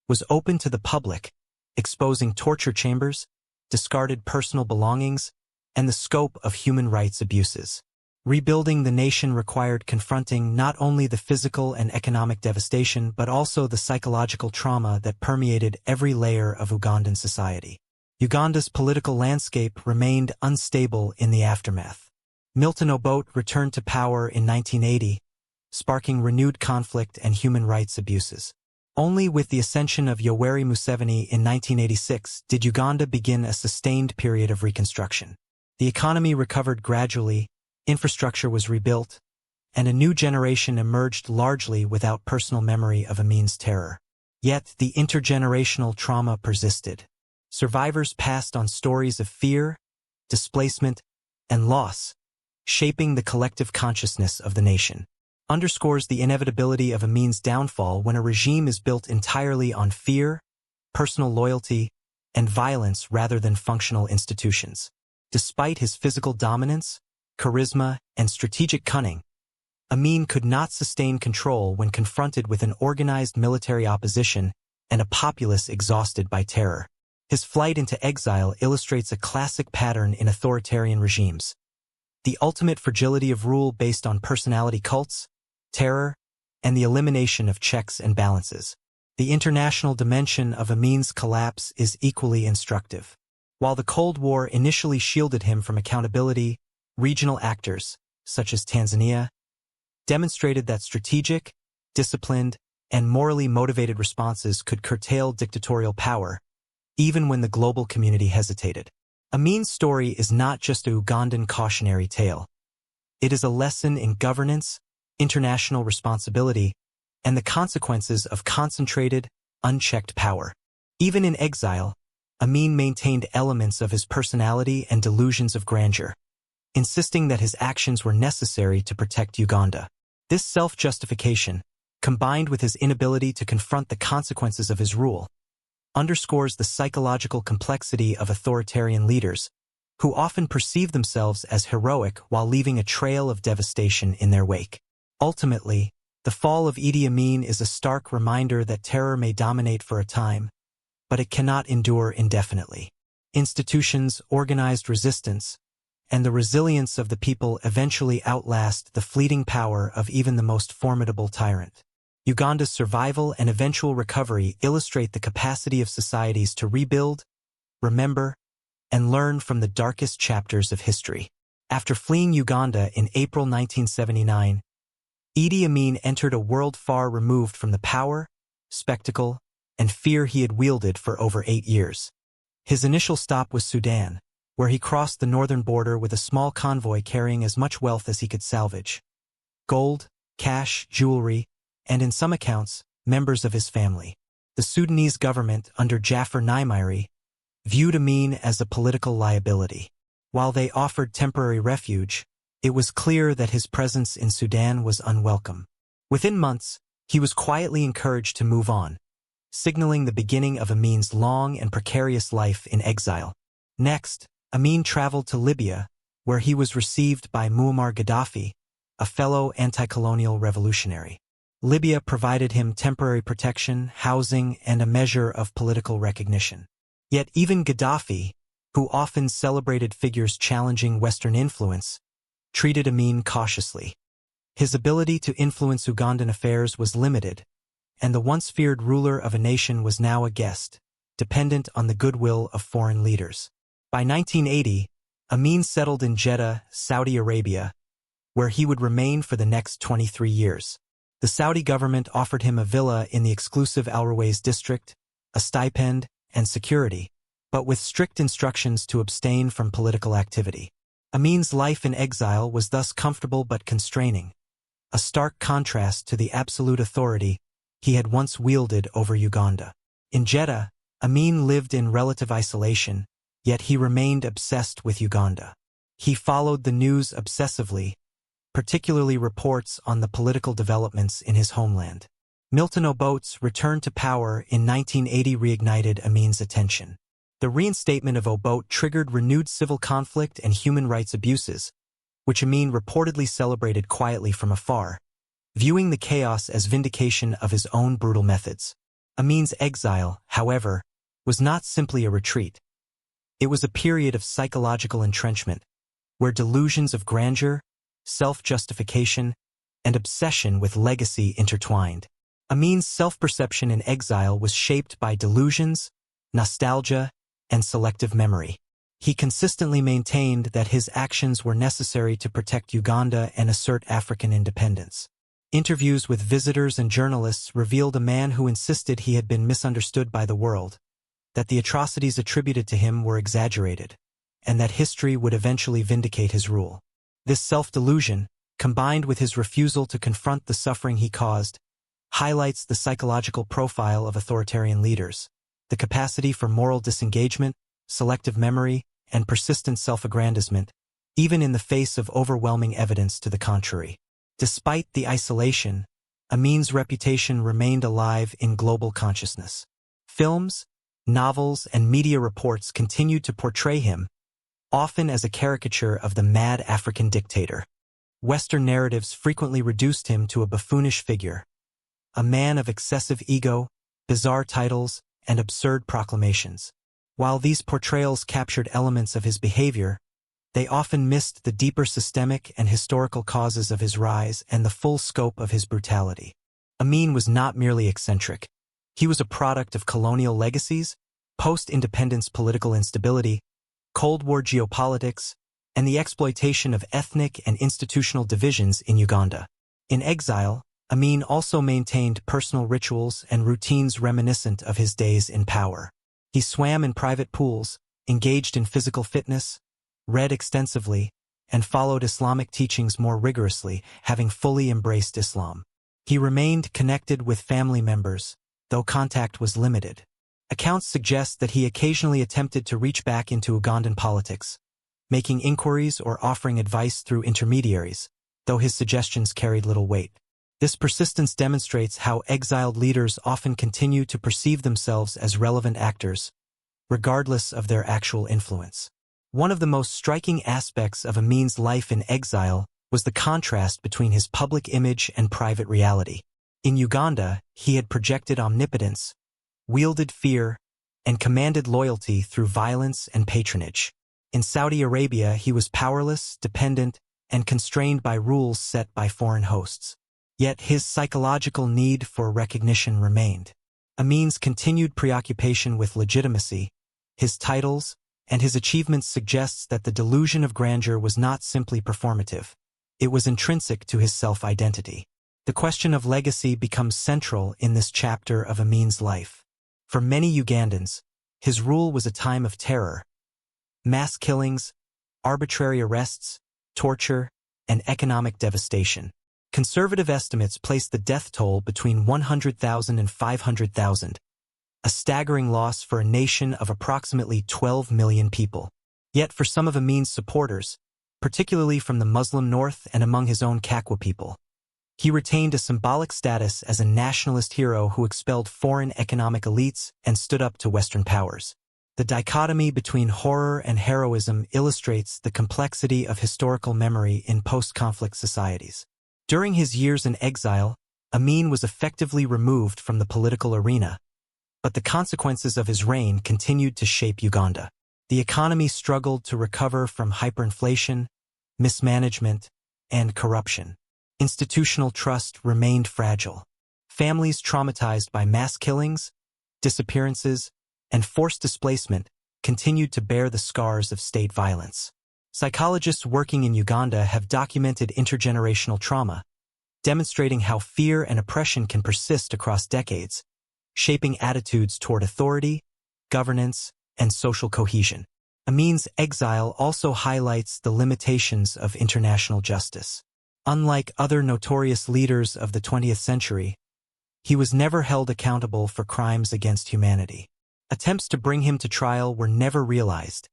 was open to the public, exposing torture chambers, discarded personal belongings, and the scope of human rights abuses. Rebuilding the nation required confronting not only the physical and economic devastation but also the psychological trauma that permeated every layer of Ugandan society. Uganda's political landscape remained unstable in the aftermath. Milton Obote returned to power in 1980, sparking renewed conflict and human rights abuses. Only with the ascension of Yoweri Museveni in 1986 did Uganda begin a sustained period of reconstruction. The economy recovered gradually, infrastructure was rebuilt, and a new generation emerged largely without personal memory of Amin's terror. Yet the intergenerational trauma persisted. Survivors passed on stories of fear, displacement, and loss, shaping the collective consciousness of the nation. Underscores the inevitability of Amin's downfall when a regime is built entirely on fear, personal loyalty, and violence rather than functional institutions. Despite his physical dominance, charisma, and strategic cunning, Amin could not sustain control when confronted with an organized military opposition and a populace exhausted by terror. His flight into exile illustrates a classic pattern in authoritarian regimes. The ultimate fragility of rule based on personality cults, terror, and the elimination of checks and balances. The international dimension of Amin's collapse is equally instructive. While the Cold War initially shielded him from accountability, regional actors, such as Tanzania, demonstrated that strategic, disciplined, and morally motivated responses could curtail dictatorial power, even when the global community hesitated. Amin's story is not just a Ugandan cautionary tale. It is a lesson in governance, international responsibility, and the consequences of concentrated, unchecked power. Even in exile, Amin maintained elements of his personality and delusions of grandeur, insisting that his actions were necessary to protect Uganda. This self-justification, combined with his inability to confront the consequences of his rule, underscores the psychological complexity of authoritarian leaders, who often perceive themselves as heroic while leaving a trail of devastation in their wake. Ultimately, the fall of Idi Amin is a stark reminder that terror may dominate for a time, but it cannot endure indefinitely. Institutions, organized resistance, and the resilience of the people eventually outlast the fleeting power of even the most formidable tyrant. Uganda's survival and eventual recovery illustrate the capacity of societies to rebuild, remember, and learn from the darkest chapters of history. After fleeing Uganda in April 1979, Idi Amin entered a world far removed from the power, spectacle, and fear he had wielded for over 8 years. His initial stop was Sudan, where he crossed the northern border with a small convoy carrying as much wealth as he could salvage: gold, cash, jewelry, and in some accounts, members of his family. The Sudanese government, under Jafar Naimiri, viewed Amin as a political liability. While they offered temporary refuge, it was clear that his presence in Sudan was unwelcome. Within months, he was quietly encouraged to move on, signaling the beginning of Amin's long and precarious life in exile. Next, Amin traveled to Libya, where he was received by Muammar Gaddafi, a fellow anti-colonial revolutionary. Libya provided him temporary protection, housing, and a measure of political recognition. Yet even Gaddafi, who often celebrated figures challenging Western influence, treated Amin cautiously. His ability to influence Ugandan affairs was limited, and the once feared ruler of a nation was now a guest, dependent on the goodwill of foreign leaders. By 1980, Amin settled in Jeddah, Saudi Arabia, where he would remain for the next 23 years. The Saudi government offered him a villa in the exclusive Al Ruwais district, a stipend, and security, but with strict instructions to abstain from political activity. Amin's life in exile was thus comfortable but constraining, a stark contrast to the absolute authority he had once wielded over Uganda. In Jeddah, Amin lived in relative isolation, yet he remained obsessed with Uganda. He followed the news obsessively, particularly reports on the political developments in his homeland. Milton Obote's return to power in 1980 reignited Amin's attention. The reinstatement of Obote triggered renewed civil conflict and human rights abuses, which Amin reportedly celebrated quietly from afar, viewing the chaos as vindication of his own brutal methods. Amin's exile, however, was not simply a retreat. It was a period of psychological entrenchment, where delusions of grandeur, self-justification, and obsession with legacy intertwined. Amin's self-perception in exile was shaped by delusions, nostalgia, and selective memory. He consistently maintained that his actions were necessary to protect Uganda and assert African independence. Interviews with visitors and journalists revealed a man who insisted he had been misunderstood by the world, that the atrocities attributed to him were exaggerated, and that history would eventually vindicate his rule. This self-delusion, combined with his refusal to confront the suffering he caused, highlights the psychological profile of authoritarian leaders: the capacity for moral disengagement, selective memory, and persistent self-aggrandizement, even in the face of overwhelming evidence to the contrary. Despite the isolation, Amin's reputation remained alive in global consciousness. Films, novels, and media reports continued to portray him, often as a caricature of the mad African dictator. Western narratives frequently reduced him to a buffoonish figure, a man of excessive ego, bizarre titles, and absurd proclamations. While these portrayals captured elements of his behavior, they often missed the deeper systemic and historical causes of his rise and the full scope of his brutality. Amin was not merely eccentric. He was a product of colonial legacies, post-independence political instability, Cold War geopolitics, and the exploitation of ethnic and institutional divisions in Uganda. In exile, Amin also maintained personal rituals and routines reminiscent of his days in power. He swam in private pools, engaged in physical fitness, read extensively, and followed Islamic teachings more rigorously, having fully embraced Islam. He remained connected with family members, though contact was limited. Accounts suggest that he occasionally attempted to reach back into Ugandan politics, making inquiries or offering advice through intermediaries, though his suggestions carried little weight. This persistence demonstrates how exiled leaders often continue to perceive themselves as relevant actors, regardless of their actual influence. One of the most striking aspects of Amin's life in exile was the contrast between his public image and private reality. In Uganda, he had projected omnipotence, wielded fear, and commanded loyalty through violence and patronage. In Saudi Arabia, he was powerless, dependent, and constrained by rules set by foreign hosts. Yet his psychological need for recognition remained. Amin's continued preoccupation with legitimacy, his titles, and his achievements suggests that the delusion of grandeur was not simply performative. It was intrinsic to his self-identity. The question of legacy becomes central in this chapter of Amin's life. For many Ugandans, his rule was a time of terror. Mass killings, arbitrary arrests, torture, and economic devastation. Conservative estimates place the death toll between 100,000 and 500,000, a staggering loss for a nation of approximately 12 million people. Yet for some of Amin's supporters, particularly from the Muslim North and among his own Kakwa people, he retained a symbolic status as a nationalist hero who expelled foreign economic elites and stood up to Western powers. The dichotomy between horror and heroism illustrates the complexity of historical memory in post-conflict societies. During his years in exile, Amin was effectively removed from the political arena, but the consequences of his reign continued to shape Uganda. The economy struggled to recover from hyperinflation, mismanagement, and corruption. Institutional trust remained fragile. Families traumatized by mass killings, disappearances, and forced displacement continued to bear the scars of state violence. Psychologists working in Uganda have documented intergenerational trauma, demonstrating how fear and oppression can persist across decades, shaping attitudes toward authority, governance, and social cohesion. Amin's exile also highlights the limitations of international justice. Unlike other notorious leaders of the 20th century, he was never held accountable for crimes against humanity. Attempts to bring him to trial were never realized,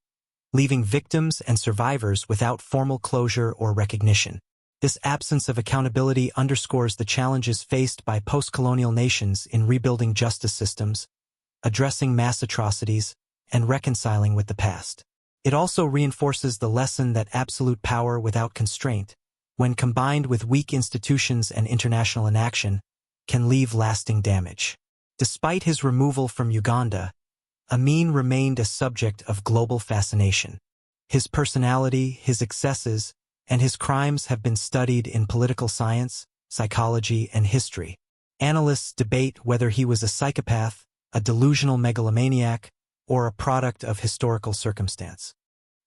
leaving victims and survivors without formal closure or recognition. This absence of accountability underscores the challenges faced by post-colonial nations in rebuilding justice systems, addressing mass atrocities, and reconciling with the past. It also reinforces the lesson that absolute power without constraint, when combined with weak institutions and international inaction, can leave lasting damage. Despite his removal from Uganda, Amin remained a subject of global fascination. His personality, his excesses, and his crimes have been studied in political science, psychology, and history. Analysts debate whether he was a psychopath, a delusional megalomaniac, or a product of historical circumstance.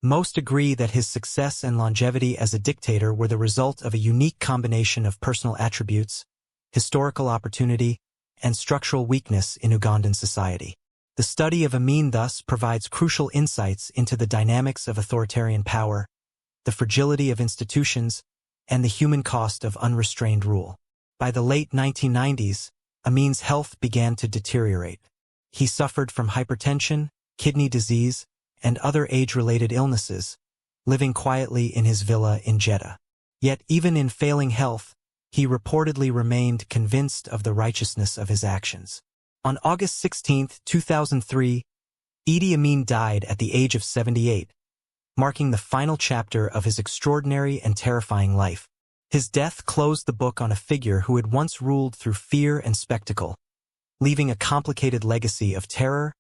Most agree that his success and longevity as a dictator were the result of a unique combination of personal attributes, historical opportunity, and structural weakness in Ugandan society. The study of Amin thus provides crucial insights into the dynamics of authoritarian power, the fragility of institutions, and the human cost of unrestrained rule. By the late 1990s, Amin's health began to deteriorate. He suffered from hypertension, kidney disease, and other age-related illnesses, living quietly in his villa in Jeddah. Yet even in failing health, he reportedly remained convinced of the righteousness of his actions. On August 16, 2003, Idi Amin died at the age of 78, marking the final chapter of his extraordinary and terrifying life. His death closed the book on a figure who had once ruled through fear and spectacle, leaving a complicated legacy of terror,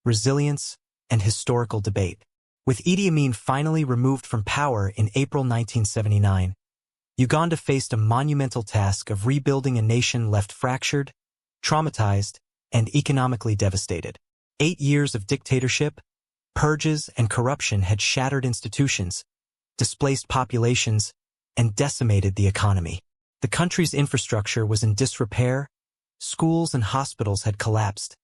resilience, and historical debate. With Idi Amin finally removed from power in April 1979, Uganda faced a monumental task of rebuilding a nation left fractured, traumatized, and economically devastated. 8 years of dictatorship, purges, and corruption had shattered institutions, displaced populations, and decimated the economy. The country's infrastructure was in disrepair, schools and hospitals had collapsed,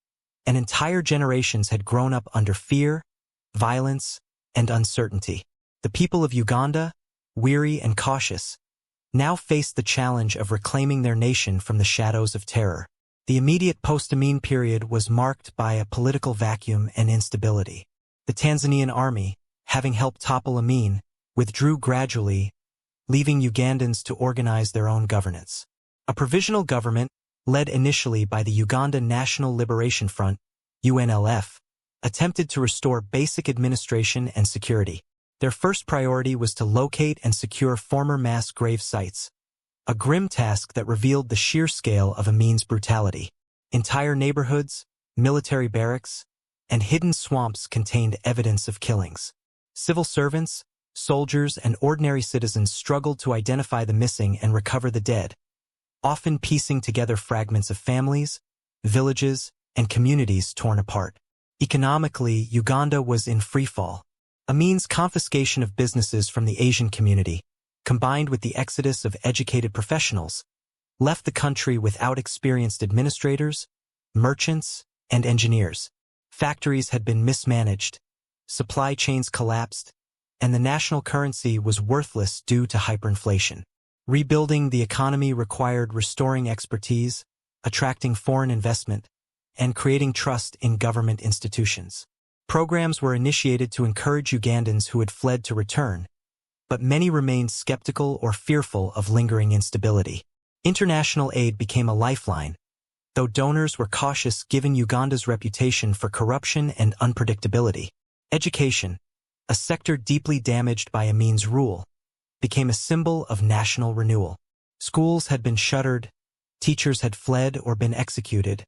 and entire generations had grown up under fear, violence, and uncertainty. The people of Uganda, weary and cautious, now faced the challenge of reclaiming their nation from the shadows of terror. The immediate post-Amin period was marked by a political vacuum and instability. The Tanzanian army, having helped topple Amin, withdrew gradually, leaving Ugandans to organize their own governance. A provisional government, led initially by the Uganda National Liberation Front, UNLF, attempted to restore basic administration and security. Their first priority was to locate and secure former mass grave sites, a grim task that revealed the sheer scale of Amin's brutality. Entire neighborhoods, military barracks, and hidden swamps contained evidence of killings. Civil servants, soldiers, and ordinary citizens struggled to identify the missing and recover the dead, often piecing together fragments of families, villages, and communities torn apart. Economically, Uganda was in freefall. Amin's confiscation of businesses from the Asian community, combined with the exodus of educated professionals, left the country without experienced administrators, merchants, and engineers. Factories had been mismanaged, supply chains collapsed, and the national currency was worthless due to hyperinflation. Rebuilding the economy required restoring expertise, attracting foreign investment, and creating trust in government institutions. Programs were initiated to encourage Ugandans who had fled to return, but many remained skeptical or fearful of lingering instability. International aid became a lifeline, though donors were cautious given Uganda's reputation for corruption and unpredictability. Education, a sector deeply damaged by Amin's rule, became a symbol of national renewal. Schools had been shuttered, teachers had fled or been executed,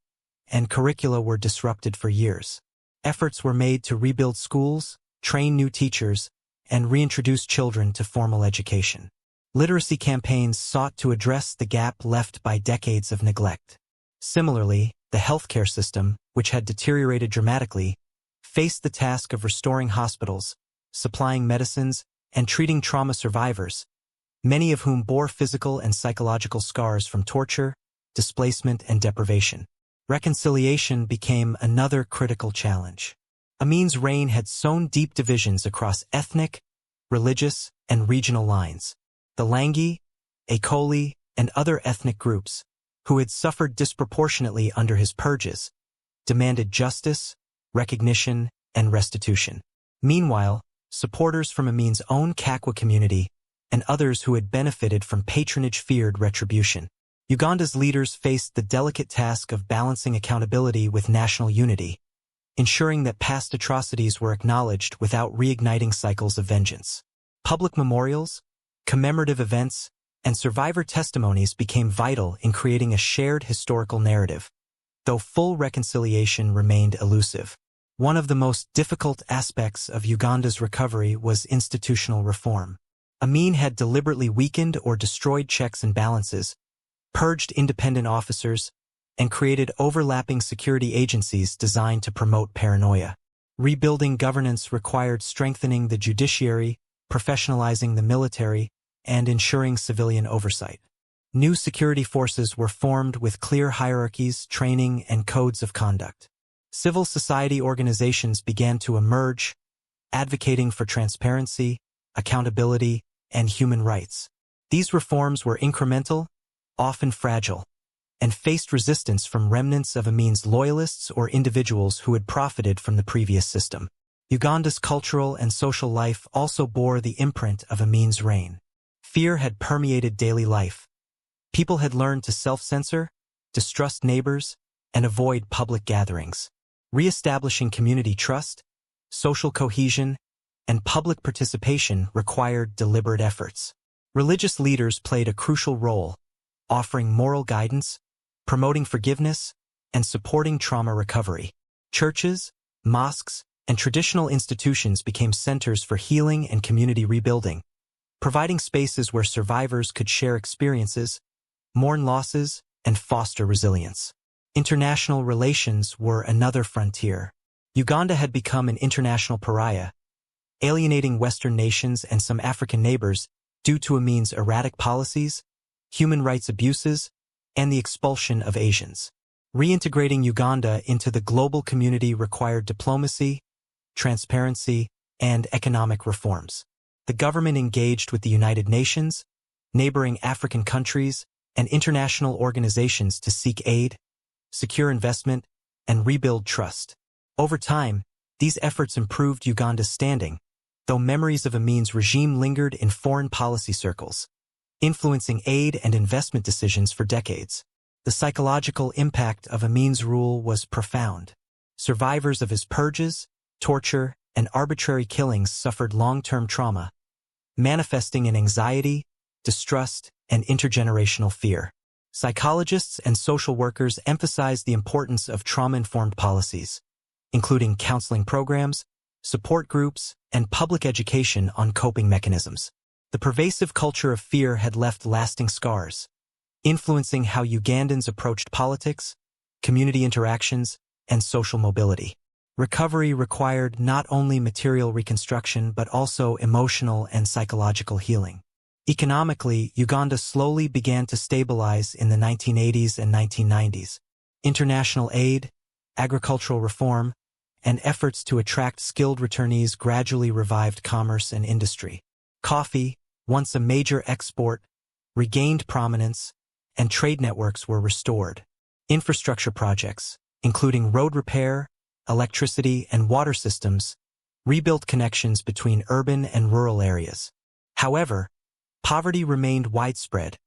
and curricula were disrupted for years. Efforts were made to rebuild schools, train new teachers, and reintroduce children to formal education. Literacy campaigns sought to address the gap left by decades of neglect. Similarly, the healthcare system, which had deteriorated dramatically, faced the task of restoring hospitals, supplying medicines, and treating trauma survivors, many of whom bore physical and psychological scars from torture, displacement, and deprivation. Reconciliation became another critical challenge. Amin's reign had sown deep divisions across ethnic, religious, and regional lines. The Langi, Akoli, and other ethnic groups, who had suffered disproportionately under his purges, demanded justice, recognition, and restitution. Meanwhile, supporters from Amin's own Kakwa community and others who had benefited from patronage feared retribution. Uganda's leaders faced the delicate task of balancing accountability with national unity, ensuring that past atrocities were acknowledged without reigniting cycles of vengeance. Public memorials, commemorative events, and survivor testimonies became vital in creating a shared historical narrative, though full reconciliation remained elusive. One of the most difficult aspects of Uganda's recovery was institutional reform. Amin had deliberately weakened or destroyed checks and balances, purged independent officers, and created overlapping security agencies designed to promote paranoia. Rebuilding governance required strengthening the judiciary, professionalizing the military, and ensuring civilian oversight. New security forces were formed with clear hierarchies, training, and codes of conduct. Civil society organizations began to emerge, advocating for transparency, accountability, and human rights. These reforms were incremental, often fragile, and faced resistance from remnants of Amin's loyalists or individuals who had profited from the previous system. Uganda's cultural and social life also bore the imprint of Amin's reign. Fear had permeated daily life. People had learned to self-censor, distrust neighbors, and avoid public gatherings. Re-establishing community trust, social cohesion, and public participation required deliberate efforts. Religious leaders played a crucial role, offering moral guidance, promoting forgiveness, and supporting trauma recovery. Churches, mosques, and traditional institutions became centers for healing and community rebuilding, providing spaces where survivors could share experiences, mourn losses, and foster resilience. International relations were another frontier. Uganda had become an international pariah, alienating Western nations and some African neighbors due to Amin's erratic policies, human rights abuses, and the expulsion of Asians. Reintegrating Uganda into the global community required diplomacy, transparency, and economic reforms. The government engaged with the United Nations, neighboring African countries, and international organizations to seek aid, secure investment, and rebuild trust. Over time, these efforts improved Uganda's standing, though memories of Amin's regime lingered in foreign policy circles, influencing aid and investment decisions for decades. The psychological impact of Amin's rule was profound. Survivors of his purges, torture, and arbitrary killings suffered long-term trauma, manifesting in anxiety, distrust, and intergenerational fear. Psychologists and social workers emphasized the importance of trauma-informed policies, including counseling programs, support groups, and public education on coping mechanisms. The pervasive culture of fear had left lasting scars, influencing how Ugandans approached politics, community interactions, and social mobility. Recovery required not only material reconstruction but also emotional and psychological healing. Economically, Uganda slowly began to stabilize in the 1980s and 1990s. International aid, agricultural reform, and efforts to attract skilled returnees gradually revived commerce and industry. Coffee, once a major export, regained prominence, and trade networks were restored. Infrastructure projects, including road repair, electricity, and water systems, rebuilt connections between urban and rural areas. However, poverty remained widespread,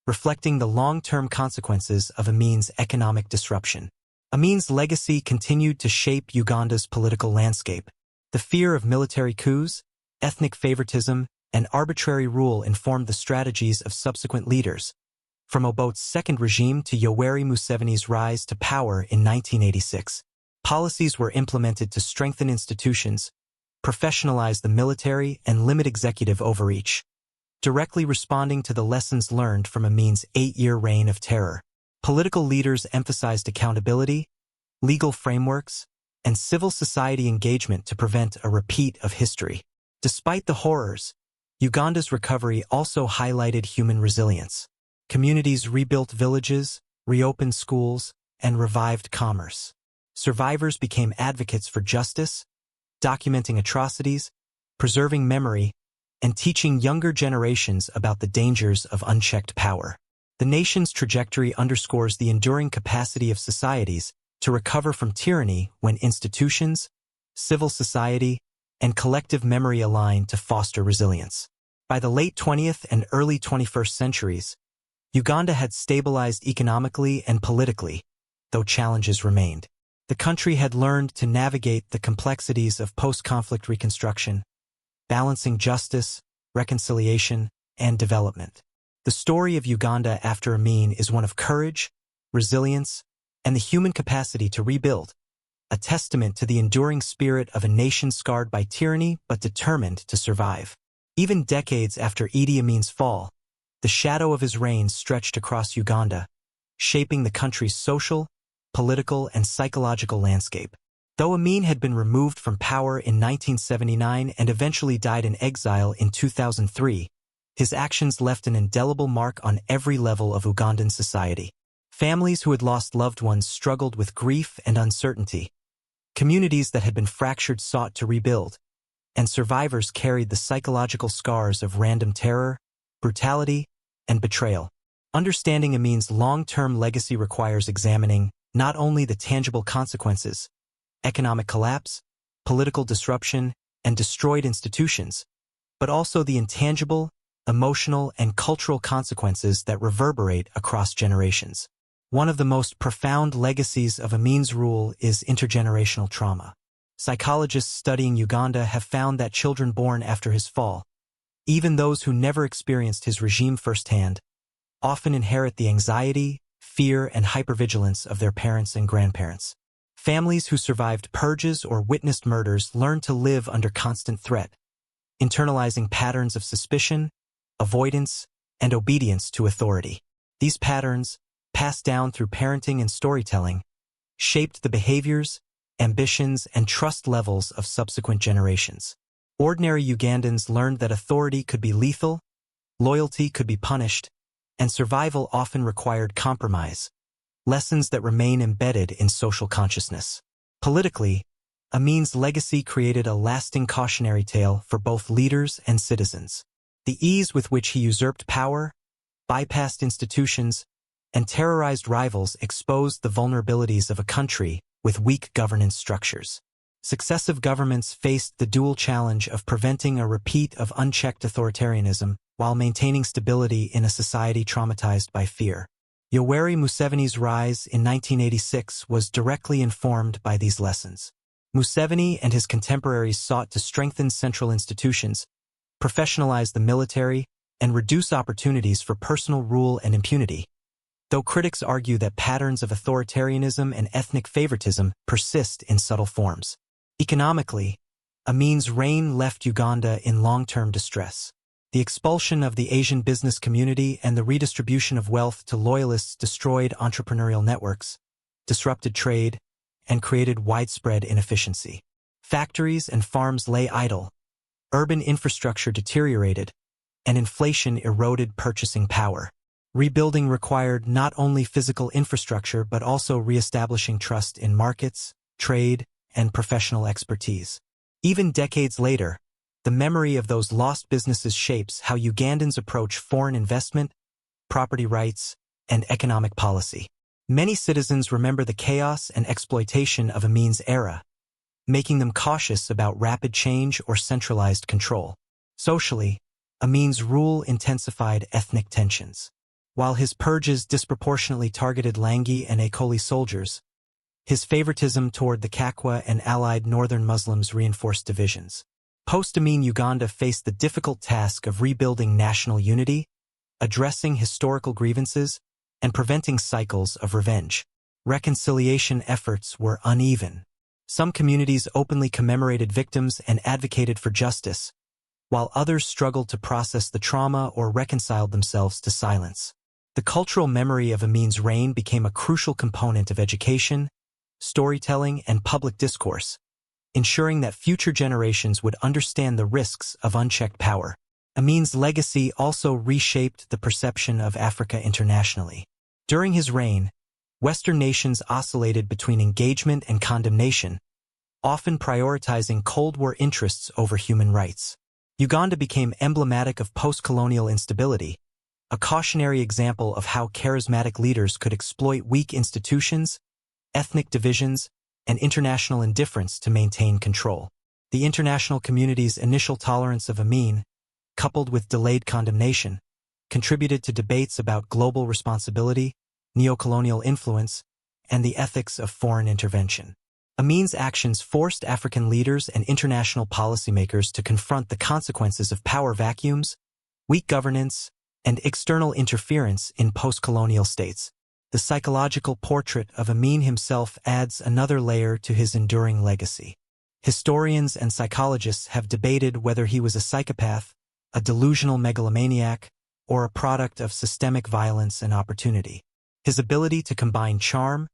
reflecting the long-term consequences of Amin's economic disruption. Amin's legacy continued to shape Uganda's political landscape. The fear of military coups, ethnic favoritism, and arbitrary rule informed the strategies of subsequent leaders, from Obote's second regime to Yoweri Museveni's rise to power in 1986. Policies were implemented to strengthen institutions, professionalize the military, and limit executive overreach, directly responding to the lessons learned from Amin's 8-year reign of terror. Political leaders emphasized accountability, legal frameworks, and civil society engagement to prevent a repeat of history. Despite the horrors, Uganda's recovery also highlighted human resilience. Communities rebuilt villages, reopened schools, and revived commerce. Survivors became advocates for justice, documenting atrocities, preserving memory, and teaching younger generations about the dangers of unchecked power. The nation's trajectory underscores the enduring capacity of societies to recover from tyranny when institutions, civil society, and collective memory align to foster resilience. By the late 20th and early 21st centuries, Uganda had stabilized economically and politically, though challenges remained. The country had learned to navigate the complexities of post-conflict reconstruction, balancing justice, reconciliation, and development. The story of Uganda after Amin is one of courage, resilience, and the human capacity to rebuild, a testament to the enduring spirit of a nation scarred by tyranny but determined to survive. Even decades after Idi Amin's fall, the shadow of his reign stretched across Uganda, shaping the country's social, political, and psychological landscape. Though Amin had been removed from power in 1979 and eventually died in exile in 2003, his actions left an indelible mark on every level of Ugandan society. Families who had lost loved ones struggled with grief and uncertainty. Communities that had been fractured sought to rebuild, and survivors carried the psychological scars of random terror, brutality, and betrayal. Understanding Amin's long-term legacy requires examining not only the tangible consequences, economic collapse, political disruption, and destroyed institutions, but also the intangible, emotional, and cultural consequences that reverberate across generations. One of the most profound legacies of Amin's rule is intergenerational trauma. Psychologists studying Uganda have found that children born after his fall, even those who never experienced his regime firsthand, often inherit the anxiety, fear, and hypervigilance of their parents and grandparents. Families who survived purges or witnessed murders learn to live under constant threat, internalizing patterns of suspicion, avoidance, and obedience to authority. These patterns, passed down through parenting and storytelling, shaped the behaviors, ambitions, and trust levels of subsequent generations. Ordinary Ugandans learned that authority could be lethal, loyalty could be punished, and survival often required compromise, lessons that remain embedded in social consciousness. Politically, Amin's legacy created a lasting cautionary tale for both leaders and citizens. The ease with which he usurped power, bypassed institutions, and terrorized rivals exposed the vulnerabilities of a country with weak governance structures. Successive governments faced the dual challenge of preventing a repeat of unchecked authoritarianism while maintaining stability in a society traumatized by fear. Yoweri Museveni's rise in 1986 was directly informed by these lessons. Museveni and his contemporaries sought to strengthen central institutions, professionalize the military, and reduce opportunities for personal rule and impunity. Though critics argue that patterns of authoritarianism and ethnic favoritism persist in subtle forms. Economically, Amin's reign left Uganda in long-term distress. The expulsion of the Asian business community and the redistribution of wealth to loyalists destroyed entrepreneurial networks, disrupted trade, and created widespread inefficiency. Factories and farms lay idle, urban infrastructure deteriorated, and inflation eroded purchasing power. Rebuilding required not only physical infrastructure but also reestablishing trust in markets, trade, and professional expertise. Even decades later, the memory of those lost businesses shapes how Ugandans approach foreign investment, property rights, and economic policy. Many citizens remember the chaos and exploitation of Amin's era, making them cautious about rapid change or centralized control. Socially, Amin's rule intensified ethnic tensions. While his purges disproportionately targeted Langi and Ekoli soldiers, his favoritism toward the Kakwa and allied northern Muslims reinforced divisions. Post-Amin Uganda faced the difficult task of rebuilding national unity, addressing historical grievances, and preventing cycles of revenge. Reconciliation efforts were uneven. Some communities openly commemorated victims and advocated for justice, while others struggled to process the trauma or reconciled themselves to silence. The cultural memory of Amin's reign became a crucial component of education, storytelling, and public discourse, ensuring that future generations would understand the risks of unchecked power. Amin's legacy also reshaped the perception of Africa internationally. During his reign, Western nations oscillated between engagement and condemnation, often prioritizing Cold War interests over human rights. Uganda became emblematic of post-colonial instability, a cautionary example of how charismatic leaders could exploit weak institutions, ethnic divisions, and international indifference to maintain control. The international community's initial tolerance of Amin, coupled with delayed condemnation, contributed to debates about global responsibility, neocolonial influence, and the ethics of foreign intervention. Amin's actions forced African leaders and international policymakers to confront the consequences of power vacuums, weak governance, and external interference in post-colonial states. The psychological portrait of Amin himself adds another layer to his enduring legacy. Historians and psychologists have debated whether he was a psychopath, a delusional megalomaniac, or a product of systemic violence and opportunity. His ability to combine charm,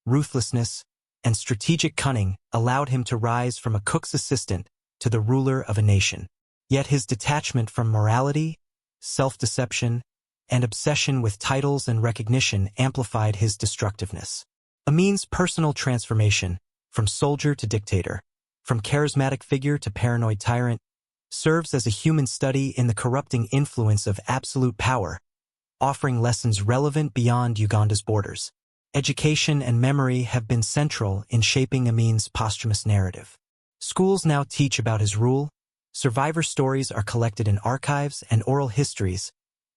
ruthlessness, and strategic cunning allowed him to rise from a cook's assistant to the ruler of a nation. Yet his detachment from morality, self-deception, and obsession with titles and recognition amplified his destructiveness. Amin's personal transformation, from soldier to dictator, from charismatic figure to paranoid tyrant, serves as a human study in the corrupting influence of absolute power, offering lessons relevant beyond Uganda's borders. Education and memory have been central in shaping Amin's posthumous narrative. Schools now teach about his rule, survivor stories are collected in archives and oral histories,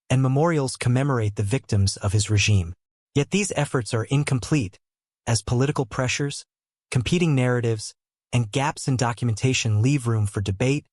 and memorials commemorate the victims of his regime. Yet these efforts are incomplete, as political pressures, competing narratives, and gaps in documentation leave room for debate,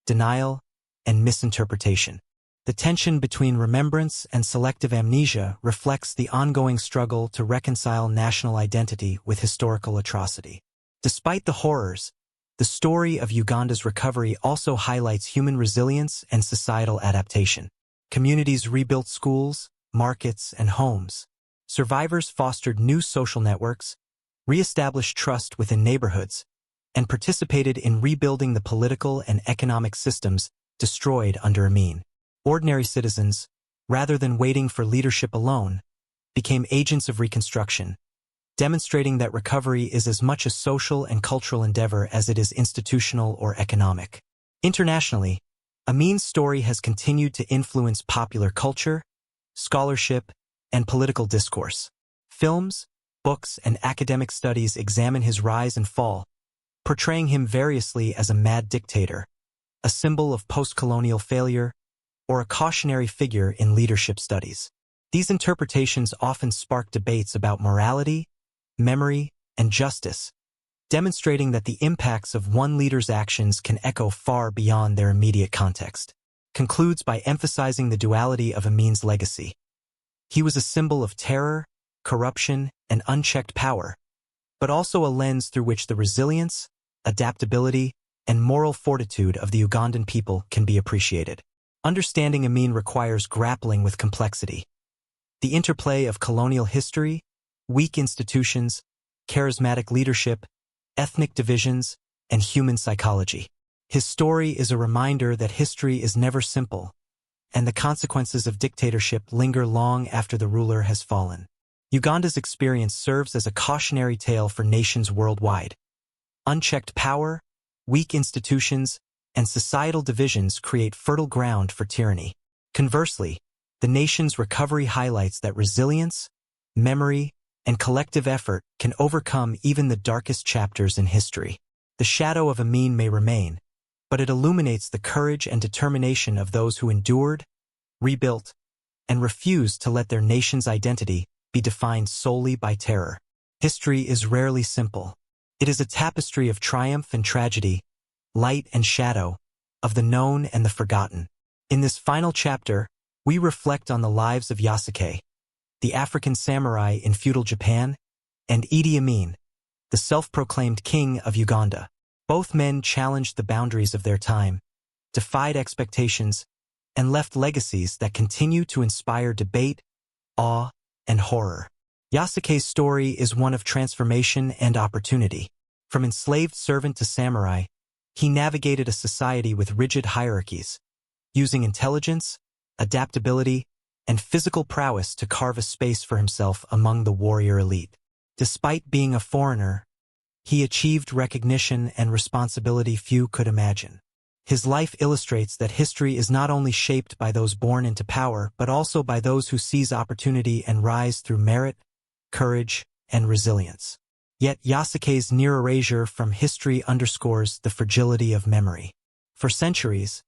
denial, and misinterpretation. The tension between remembrance and selective amnesia reflects the ongoing struggle to reconcile national identity with historical atrocity. Despite the horrors, the story of Uganda's recovery also highlights human resilience and societal adaptation. Communities rebuilt schools, markets, and homes. Survivors fostered new social networks, re-established trust within neighborhoods, and participated in rebuilding the political and economic systems destroyed under Amin. Ordinary citizens, rather than waiting for leadership alone, became agents of reconstruction, demonstrating that recovery is as much a social and cultural endeavor as it is institutional or economic. Internationally, Amin's story has continued to influence popular culture, scholarship, and political discourse. Films, books, and academic studies examine his rise and fall, portraying him variously as a mad dictator, a symbol of post-colonial failure, or a cautionary figure in leadership studies. These interpretations often spark debates about morality, memory, and justice, demonstrating that the impacts of one leader's actions can echo far beyond their immediate context. Concludes by emphasizing the duality of Amin's legacy. He was a symbol of terror, corruption, and unchecked power, but also a lens through which the resilience, adaptability, and moral fortitude of the Ugandan people can be appreciated. Understanding Amin requires grappling with complexity. The interplay of colonial history, weak institutions, charismatic leadership, ethnic divisions, and human psychology. His story is a reminder that history is never simple, and the consequences of dictatorship linger long after the ruler has fallen. Uganda's experience serves as a cautionary tale for nations worldwide. Unchecked power, weak institutions, and societal divisions create fertile ground for tyranny. Conversely, the nation's recovery highlights that resilience, memory, and collective effort can overcome even the darkest chapters in history. The shadow of Amin may remain, but it illuminates the courage and determination of those who endured, rebuilt, and refused to let their nation's identity be defined solely by terror. History is rarely simple. It is a tapestry of triumph and tragedy, light and shadow, of the known and the forgotten. In this final chapter, we reflect on the lives of Yasuke, the African samurai in feudal Japan, and Idi Amin, the self-proclaimed king of Uganda. Both men challenged the boundaries of their time, defied expectations, and left legacies that continue to inspire debate, awe, and horror. Yasuke's story is one of transformation and opportunity. From enslaved servant to samurai, he navigated a society with rigid hierarchies, using intelligence, adaptability, and physical prowess to carve a space for himself among the warrior elite. Despite being a foreigner, he achieved recognition and responsibility few could imagine. His life illustrates that history is not only shaped by those born into power, but also by those who seize opportunity and rise through merit, courage, and resilience. Yet Yasuke's near erasure from history underscores the fragility of memory. For centuries,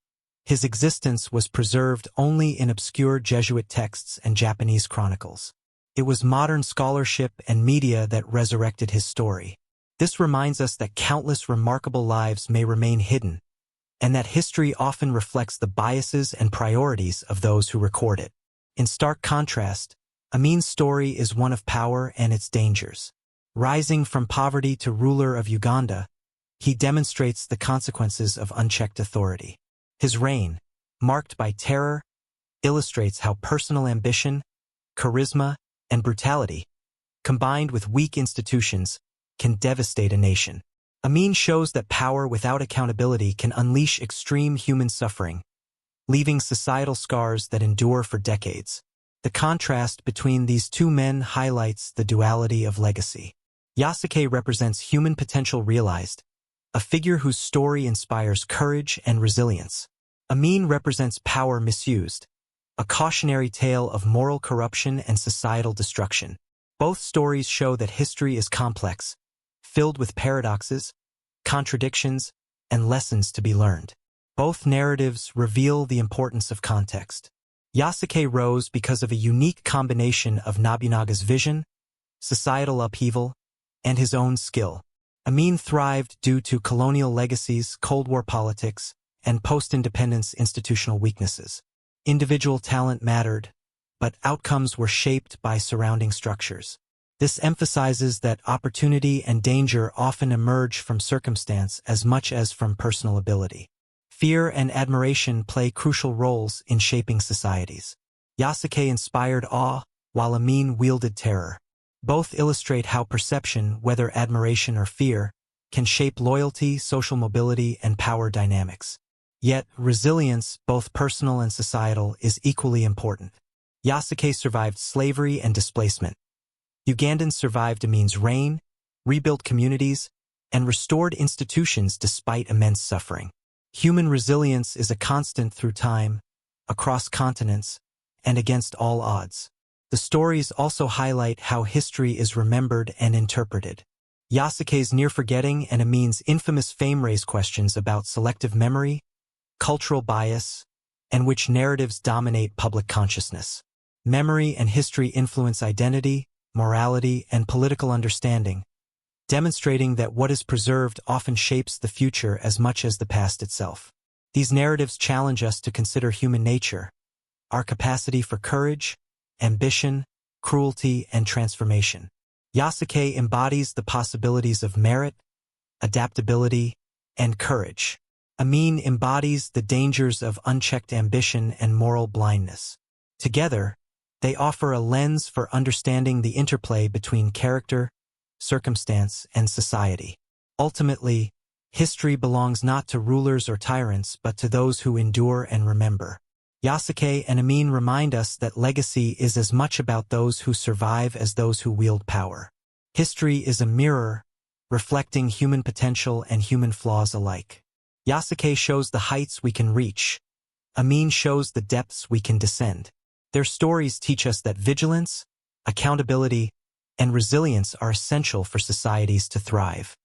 his existence was preserved only in obscure Jesuit texts and Japanese chronicles. It was modern scholarship and media that resurrected his story. This reminds us that countless remarkable lives may remain hidden, and that history often reflects the biases and priorities of those who record it. In stark contrast, Amin's story is one of power and its dangers. Rising from poverty to ruler of Uganda, he demonstrates the consequences of unchecked authority. His reign, marked by terror, illustrates how personal ambition, charisma, and brutality, combined with weak institutions, can devastate a nation. Amin shows that power without accountability can unleash extreme human suffering, leaving societal scars that endure for decades. The contrast between these two men highlights the duality of legacy. Yasuke represents human potential realized, a figure whose story inspires courage and resilience. Amin represents power misused, a cautionary tale of moral corruption and societal destruction. Both stories show that history is complex, filled with paradoxes, contradictions, and lessons to be learned. Both narratives reveal the importance of context. Yasuke rose because of a unique combination of Nobunaga's vision, societal upheaval, and his own skill. Amin thrived due to colonial legacies, Cold War politics, and post-independence institutional weaknesses. Individual talent mattered, but outcomes were shaped by surrounding structures. This emphasizes that opportunity and danger often emerge from circumstance as much as from personal ability. Fear and admiration play crucial roles in shaping societies. Yasuke inspired awe, while Amin wielded terror. Both illustrate how perception, whether admiration or fear, can shape loyalty, social mobility, and power dynamics. Yet, resilience, both personal and societal, is equally important. Yasuke survived slavery and displacement. Ugandans survived Amin's reign, rebuilt communities, and restored institutions despite immense suffering. Human resilience is a constant through time, across continents, and against all odds. The stories also highlight how history is remembered and interpreted. Yasuke's near forgetting and Amin's infamous fame raise questions about selective memory, cultural bias, and which narratives dominate public consciousness. Memory and history influence identity, morality, and political understanding, demonstrating that what is preserved often shapes the future as much as the past itself. These narratives challenge us to consider human nature, our capacity for courage, ambition, cruelty, and transformation. Yasuke embodies the possibilities of merit, adaptability, and courage. Amin embodies the dangers of unchecked ambition and moral blindness. Together, they offer a lens for understanding the interplay between character, circumstance, and society. Ultimately, history belongs not to rulers or tyrants but to those who endure and remember. Yasuke and Amin remind us that legacy is as much about those who survive as those who wield power. History is a mirror, reflecting human potential and human flaws alike. Yasuke shows the heights we can reach. Amin shows the depths we can descend. Their stories teach us that vigilance, accountability, and resilience are essential for societies to thrive.